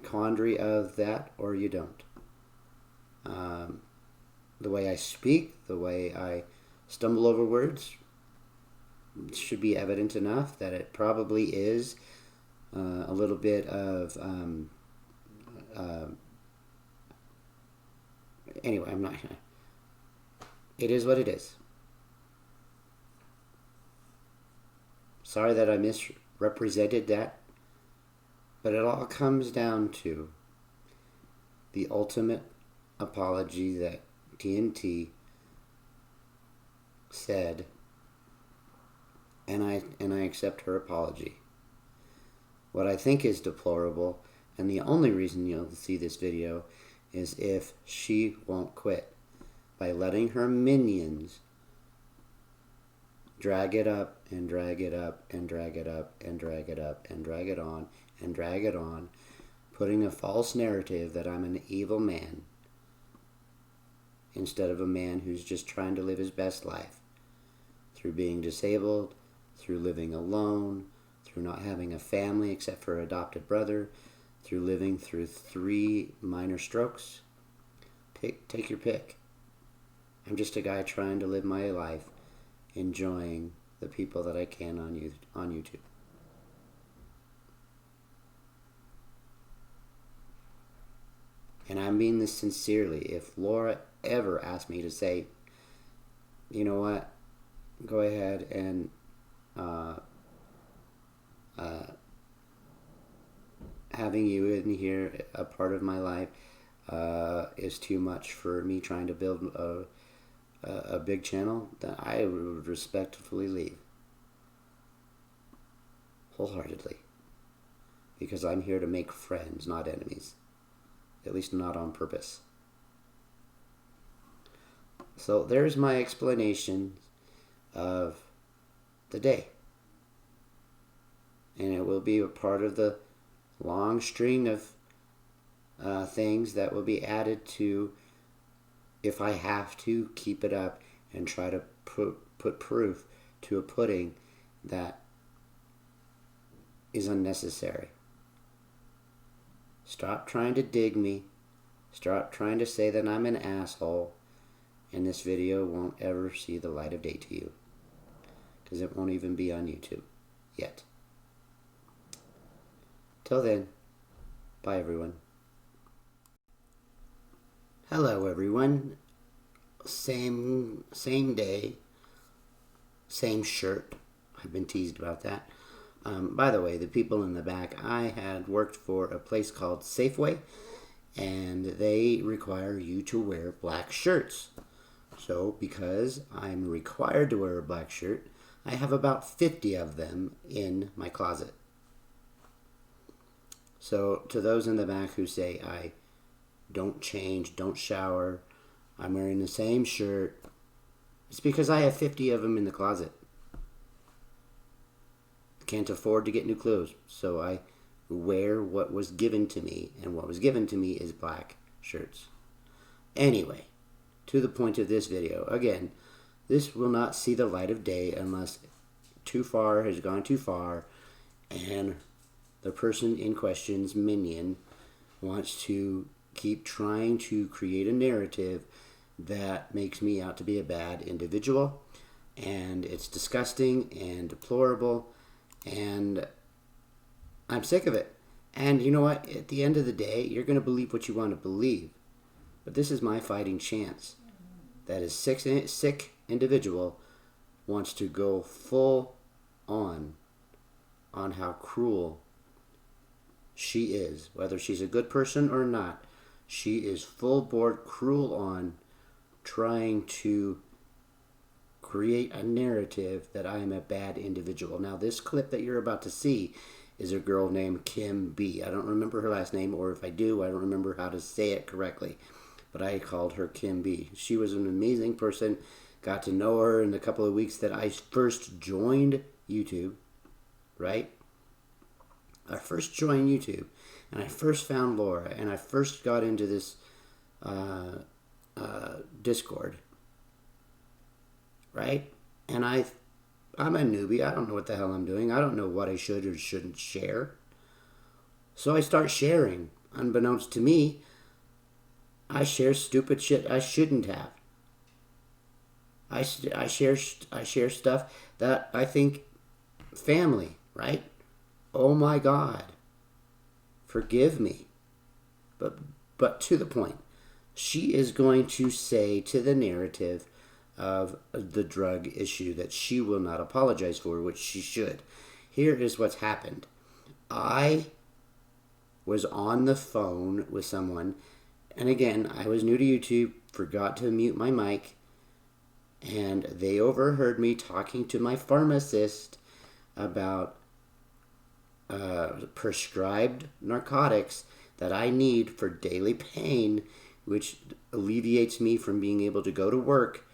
quandary of that or you don't. The way I speak, the way I stumble over words, should be evident enough that it probably is a little bit of anyway, I'm not gonna. It is what it is. Sorry that I misrepresented that, but it all comes down to the ultimate apology that TNT said, and I accept her apology. What I think is deplorable, and the only reason you'll see this video, is if she won't quit by letting her minions drag it up and drag it up and drag it up and drag it up and drag it on and drag it on, putting a false narrative that I'm an evil man instead of a man who's just trying to live his best life through being disabled, through living alone, through not having a family except for an adopted brother, through living through 3 minor strokes. Take your pick. I'm just a guy trying to live my life, enjoying the people that I can on YouTube. And I mean this sincerely. If Laura ever asked me to say, you know what, go ahead and having you in here a part of my life is too much for me trying to build a big channel, then I would respectfully leave. Wholeheartedly. Because I'm here to make friends, not enemies. At least not on purpose. So there's my explanation of the day. And it will be a part of the long string of things that will be added to, if I have to keep it up and try to put proof to a pudding that is unnecessary. Stop trying to dig me. Stop trying to say that I'm an asshole. And this video won't ever see the light of day to you. Because it won't even be on YouTube. Yet. Till then, bye everyone. Hello everyone. Same day. Same shirt. I've been teased about that. By the way, the people in the back, I had worked for a place called Safeway, and they require you to wear black shirts. So, because I'm required to wear a black shirt, I have about 50 of them in my closet. So, to those in the back who say I don't change, don't shower, I'm wearing the same shirt, it's because I have 50 of them in the closet. Can't afford to get new clothes, so I wear what was given to me, and what was given to me is black shirts. Anyway, to the point of this video, again, this will not see the light of day unless too far has gone too far, and the person in question's minion wants to keep trying to create a narrative that makes me out to be a bad individual, and it's disgusting and deplorable. And I'm sick of it. And you know what? At the end of the day, you're going to believe what you want to believe. But this is my fighting chance. That is sick individual wants to go full on how cruel she is. Whether she's a good person or not, she is full board cruel on trying to create a narrative that I am a bad individual. Now, this clip that you're about to see is a girl named Kim B. I don't remember her last name, or if I do, I don't remember how to say it correctly. But I called her Kim B. She was an amazing person. Got to know her in the couple of weeks that I first joined YouTube, right? I first joined YouTube, and I first found Laura, and I first got into this Discord. Right? And I'm a newbie. I don't know what the hell I'm doing. I don't know what I should or shouldn't share. So I start sharing. Unbeknownst to me, I share stupid shit I shouldn't have. I share stuff that I think family, right? Oh my God. Forgive me. But to the point. She is going to say to the narrative of the drug issue that she will not apologize for, which she should. Here is what's happened. I was on the phone with someone, and again, I was new to YouTube, forgot to mute my mic, and they overheard me talking to my pharmacist about prescribed narcotics that I need for daily pain, which alleviates me from being able to go to work.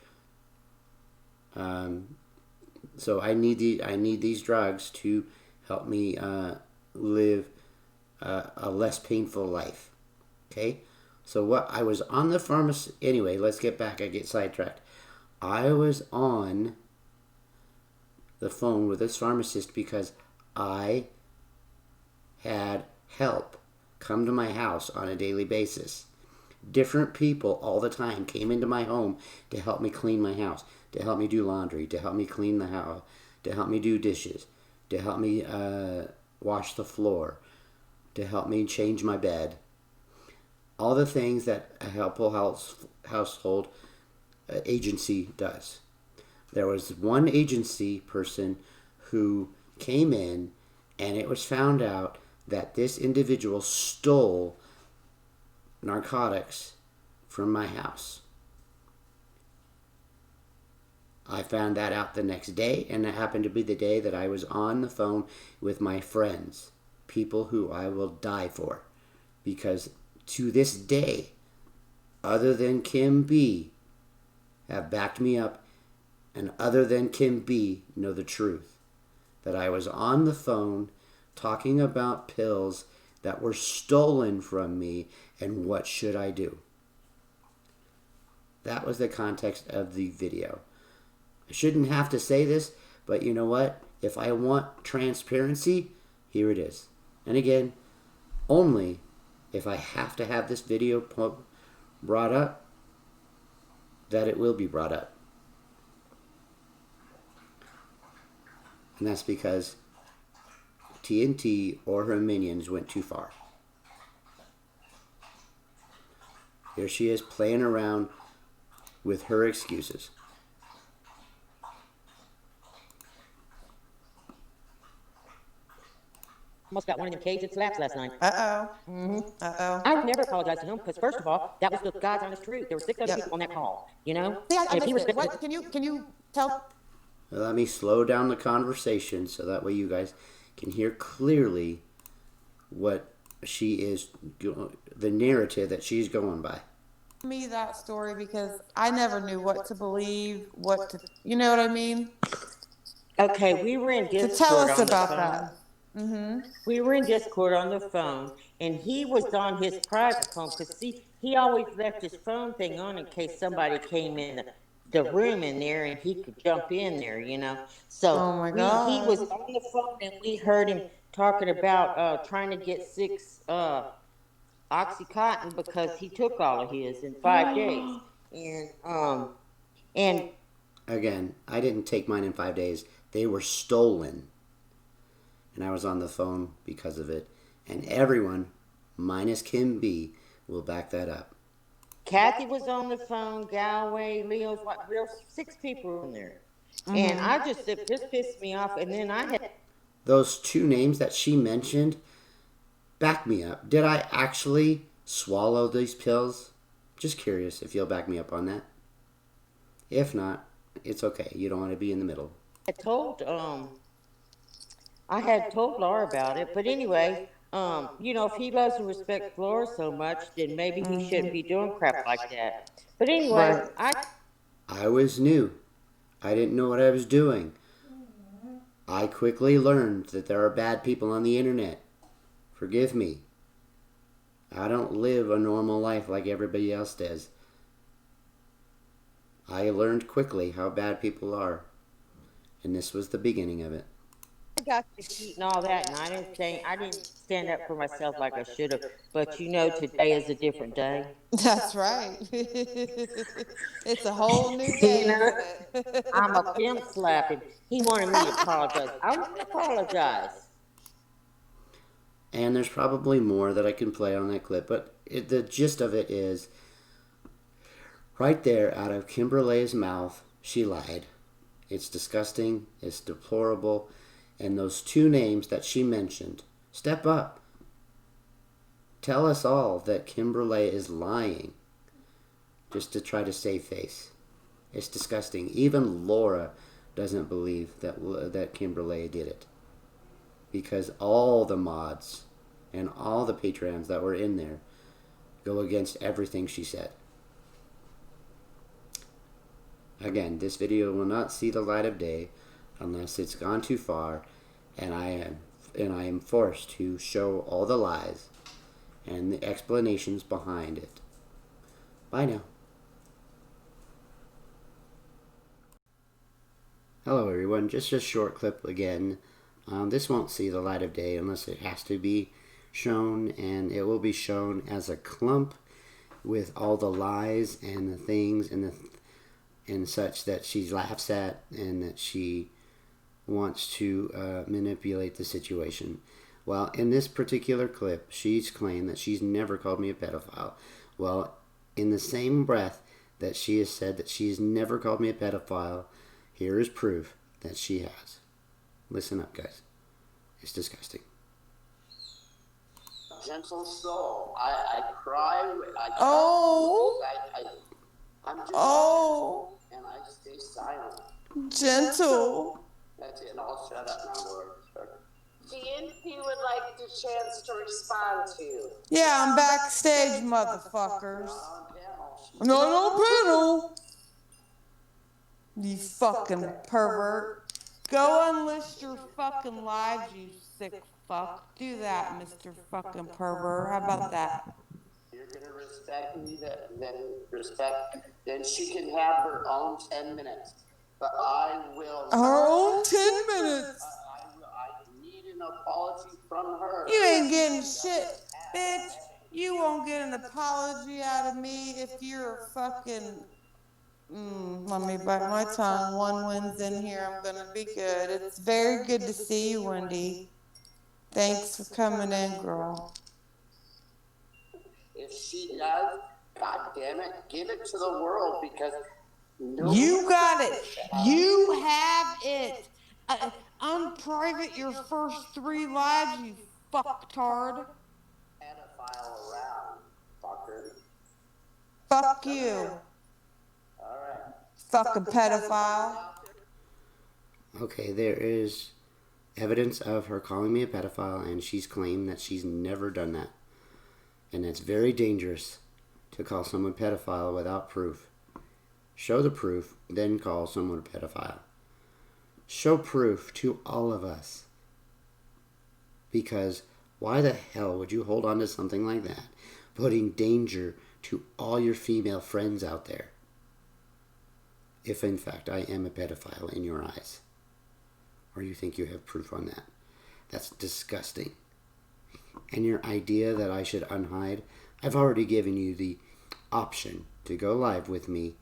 So I need these drugs to help me live a less painful life. Okay? So what I was on the pharmacy. Anyway, let's get back. I get sidetracked. I was on the phone with this pharmacist because I had help come to my house on a daily basis. Different people all the time came into my home to help me clean my house, to help me do laundry, to help me clean the house, to help me do dishes, to help me wash the floor, to help me change my bed. All the things that a helpful household agency does. There was one agency person who came in, and it was found out that this individual stole narcotics from my house. I found that out the next day, and it happened to be the day that I was on the phone with my friends, people who I will die for. Because to this day, other than Kim B, have backed me up, and other than Kim B know the truth. That I was on the phone talking about pills that were stolen from me, and what should I do? That was the context of the video. I shouldn't have to say this, but you know what? If I want transparency, here it is. And again, only if I have to have this video brought up, that it will be brought up. And that's because TNT or her minions went too far. Here she is playing around with her excuses. Almost got one of them caged slaps last night. Uh-oh. Mm-hmm. Uh-oh. I would never apologize to him because, first of all, that was the God's honest truth. There were 6 other Yep. people on that call, you know? See, I And if he missed it. respected- What? Can you tell? Let me slow down the conversation so that way you guys can hear clearly what she is, the narrative that she's going by. Me that story because I never knew what to believe, what to, you know what I mean? Okay, we were in To Discord tell us on the about phone. that. Mm-hmm. We were in Discord on the phone, and he was on his private phone because, see, he always left his phone thing on in case somebody came in the room in there and he could jump in there, you know. So Oh my he was God. on the phone, and we heard him talking about trying to get 6 Oxycontin because he took all of his in 5 days. And Again, I didn't take mine in 5 days. They were stolen. And I was on the phone because of it. And everyone, minus Kim B, will back that up. Kathy was on the phone, Galway, Leo's wife, there were 6 people in there. And I just, it just pissed me off. And then I had, Those 2 names that she mentioned, back me up. Did I actually swallow these pills? Just curious if you'll back me up on that. If not, it's okay. You don't want to be in the middle. I had told Laura about it, but anyway, you know, if he loves and respects Laura so much, then maybe he shouldn't be doing crap like that. But anyway, Right. I was new. I didn't know what I was doing. I quickly learned that there are bad people on the internet. Forgive me. I don't live a normal life like everybody else does. I learned quickly how bad people are. And this was the beginning of it. got to eat and all that, and I didn't stand up for myself like I should have. But you know, today is a different day. That's right. It's a whole new day, You know, isn't it? I'm a pimp slapping. He wanted me to apologize. I won't apologize. And there's probably more that I can play on that clip, but the gist of it is, right there out of Kimberly's mouth, she lied. It's disgusting, it's deplorable, and those 2 names that she mentioned, step up. Tell us all that Kimberly is lying just to try to save face. It's disgusting. Even Laura doesn't believe that Kimberly did it. Because all the mods and all the patrons that were in there go against everything she said. Again, this video will not see the light of day unless it's gone too far, and I am forced to show all the lies and the explanations behind it. Bye now. Hello everyone, just a short clip again. This won't see the light of day unless it has to be shown, and it will be shown as a clump with all the lies and the things and such that she laughs at and that she wants to manipulate the situation. Well, in this particular clip, she's claimed that she's never called me a pedophile. Well, in the same breath that she has said that she's never called me a pedophile, here is proof that she has. Listen up, guys. It's disgusting. Gentle soul. I cry. Oh. I'm just Oh. and I stay silent. Gentle. That's it. I'll shut up now, Laura. GNP would like the chance to respond to you. Yeah, I'm backstage, motherfuckers. On Not on panel. You fucking pervert. Go unlist your fucking lives, you sick fuck. Do that, Mr. fucking pervert. How about that? You're gonna respect me, then she can have her own 10 minutes. But I will. Her own 10 minutes. I need an apology from her. You ain't getting shit, bitch. You won't get an apology out of me if you're a fucking. Let me bite my tongue. One wins in here. I'm gonna be good. It's very good to see you, Wendy. Thanks for coming in, girl. If she does, God damn it, give it to the world because you got it. You have it. Unprivate your first 3 lives, you fucktard. Pedophile around, fucker. Fuck you. All right. Fucking pedophile. Okay, there is evidence of her calling me a pedophile, and she's claimed that she's never done that. And it's very dangerous to call someone pedophile without proof. Show the proof, then call someone a pedophile. Show proof to all of us. Because why the hell would you hold on to something like that, putting danger to all your female friends out there? If in fact I am a pedophile in your eyes. Or you think you have proof on that. That's disgusting. And your idea that I should unhide, I've already given you the option to go live with me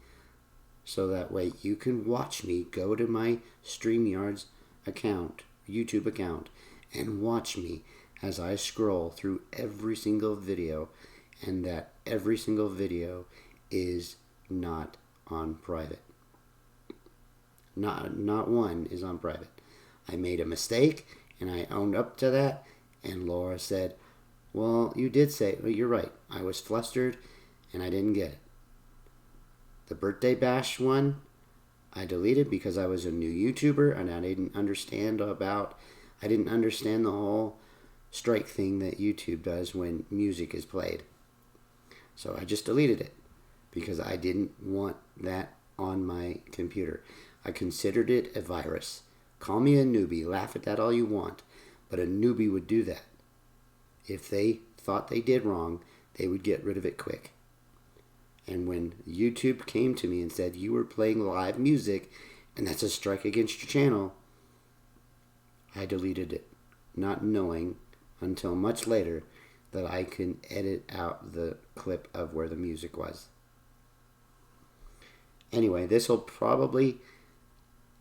so that way you can watch me. Go to my StreamYard's account, YouTube account, and watch me as I scroll through every single video, and that every single video is not on private. Not one is on private. I made a mistake, and I owned up to that, and Laura said, well, you did say, well, you're right. I was flustered, and I didn't get it. The birthday bash one, I deleted because I was a new YouTuber, and I didn't understand the whole strike thing that YouTube does when music is played. So I just deleted it because I didn't want that on my computer. I considered it a virus. Call me a newbie, laugh at that all you want, but a newbie would do that. If they thought they did wrong, they would get rid of it quick. And when YouTube came to me and said, you were playing live music, and that's a strike against your channel, I deleted it, not knowing until much later that I can edit out the clip of where the music was. Anyway, this will probably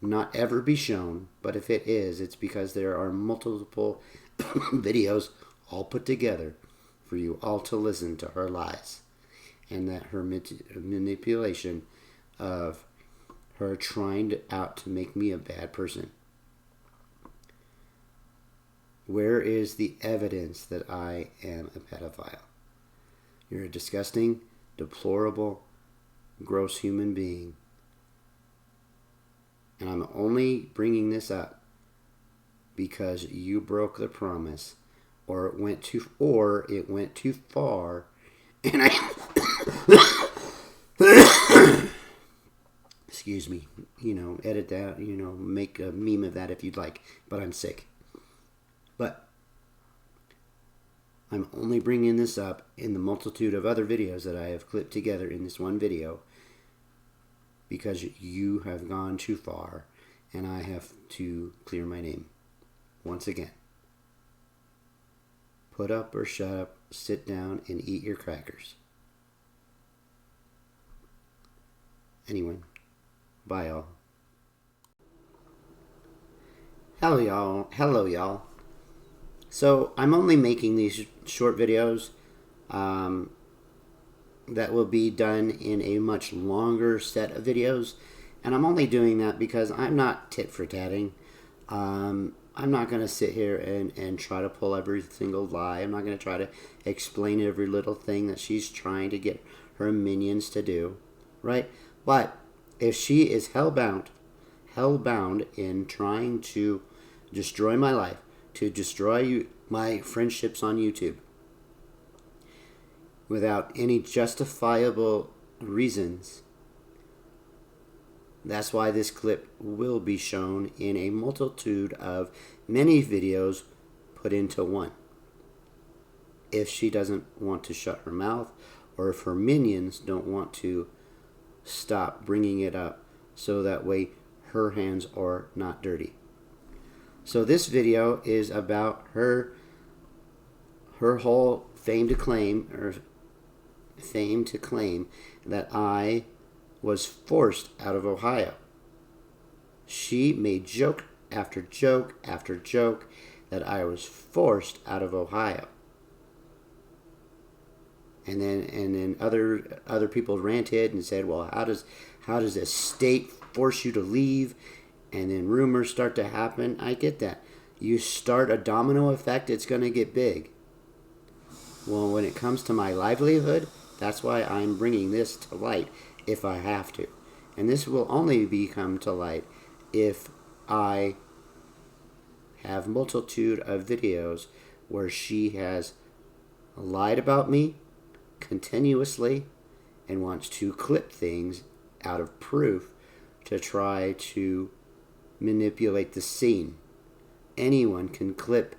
not ever be shown, but if it is, it's because there are multiple videos all put together for you all to listen to her lies, and that her manipulation of her trying to make me a bad person. Where is the evidence that I am a pedophile? You're a disgusting, deplorable, gross human being. And I'm only bringing this up because you broke the promise, or it went too far, and excuse me, edit that, make a meme of that if you'd like, but I'm sick. But I'm only bringing this up in the multitude of other videos that I have clipped together in this one video because you have gone too far, and I have to clear my name once again. Put up or shut up, sit down, and eat your crackers. Anyway, bye y'all. Hello y'all. So I'm only making these short videos that will be done in a much longer set of videos, and I'm only doing that because I'm not tit for tatting. I'm not going to sit here and try to pull every single lie. I'm not going to try to explain every little thing that she's trying to get her minions to do, right? But if she is hell-bent hell-bound in trying to destroy my life, to destroy my friendships on YouTube without any justifiable reasons. That's why this clip will be shown in a multitude of many videos put into one. If she doesn't want to shut her mouth, or if her minions don't want to stop bringing it up, so that way her hands are not dirty. So this video is about her whole fame to claim that I was forced out of Ohio. She made joke after joke after joke that I was forced out of Ohio. And then other people ranted and said, well, how does a state force you to leave? And then rumors start to happen. I get that. You start a domino effect, it's going to get big. Well, when it comes to my livelihood, that's why I'm bringing this to light if I have to. And this will only become to light if I have multitude of videos where she has lied about me continuously and wants to clip things out of proof to try to manipulate the scene. Anyone can clip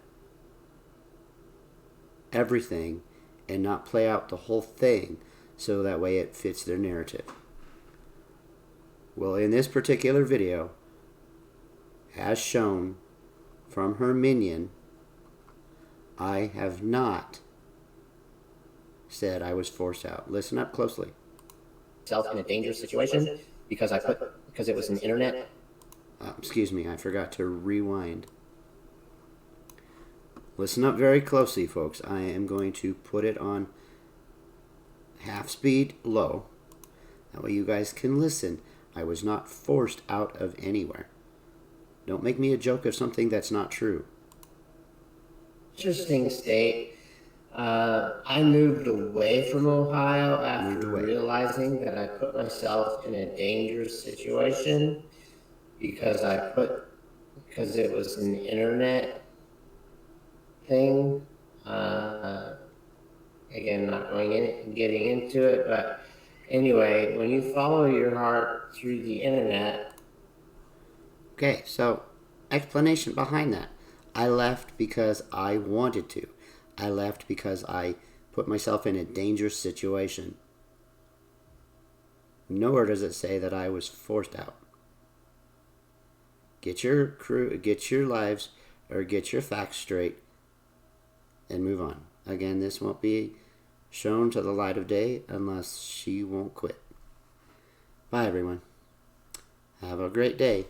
everything and not play out the whole thing so that way it fits their narrative. Well, in this particular video, as shown from her minion, I have not said I was forced out. Listen up closely. Self in a dangerous situation because it was an internet. Excuse me, I forgot to rewind. Listen up very closely, folks. I am going to put it on half speed low. That way you guys can listen. I was not forced out of anywhere. Don't make me a joke of something that's not true. Interesting state. I moved away from Ohio after realizing that I put myself in a dangerous situation because it was an internet thing. Again, not getting into it, but anyway, when you follow your heart through the internet. Okay, so explanation behind that. I left because I wanted to. I left because I put myself in a dangerous situation. Nowhere does it say that I was forced out. Get your crew, get your lives, or get your facts straight, and move on. Again, this won't be shown to the light of day unless she won't quit. Bye, everyone. Have a great day.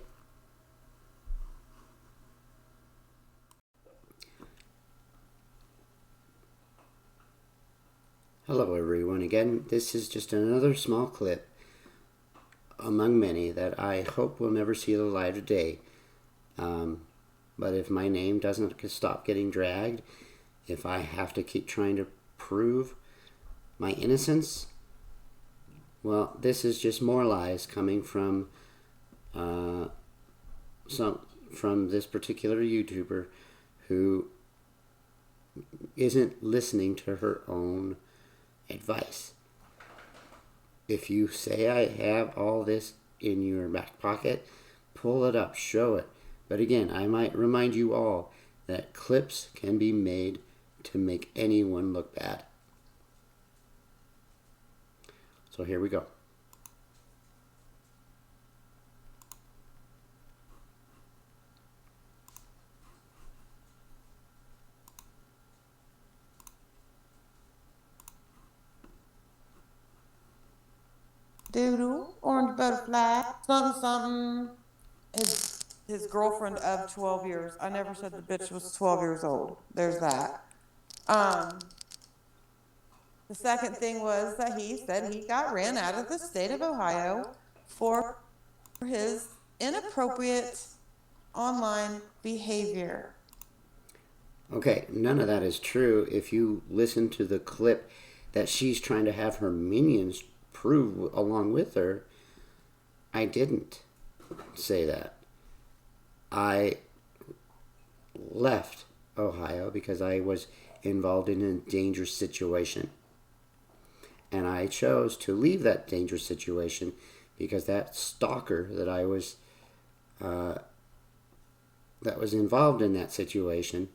Hello everyone again. This is just another small clip among many that I hope will never see the light of day. But if my name doesn't stop getting dragged, if I have to keep trying to prove my innocence, well, this is just more lies coming from this particular YouTuber who isn't listening to her own advice. If you say I have all this in your back pocket, pull it up, show it. But again, I might remind you all that clips can be made to make anyone look bad. So here we go. Doodle, orange butterfly, something, something. His girlfriend of 12 years. I never said the bitch was 12 years old. There's that. The second thing was that he said he got ran out of the state of Ohio for his inappropriate online behavior. Okay, none of that is true. If you listen to the clip that she's trying to have her minions prove along with her, I didn't say that. I left Ohio because I was involved in a dangerous situation. And I chose to leave that dangerous situation because that stalker that was involved in that situation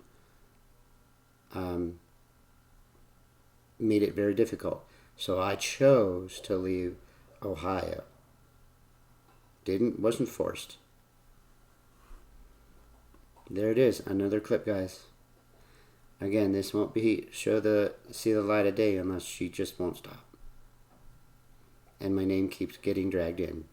made it very difficult. So I chose to leave Ohio. Wasn't forced. There it is, another clip, guys. Again, this won't see the light of day unless she just won't stop. And my name keeps getting dragged in.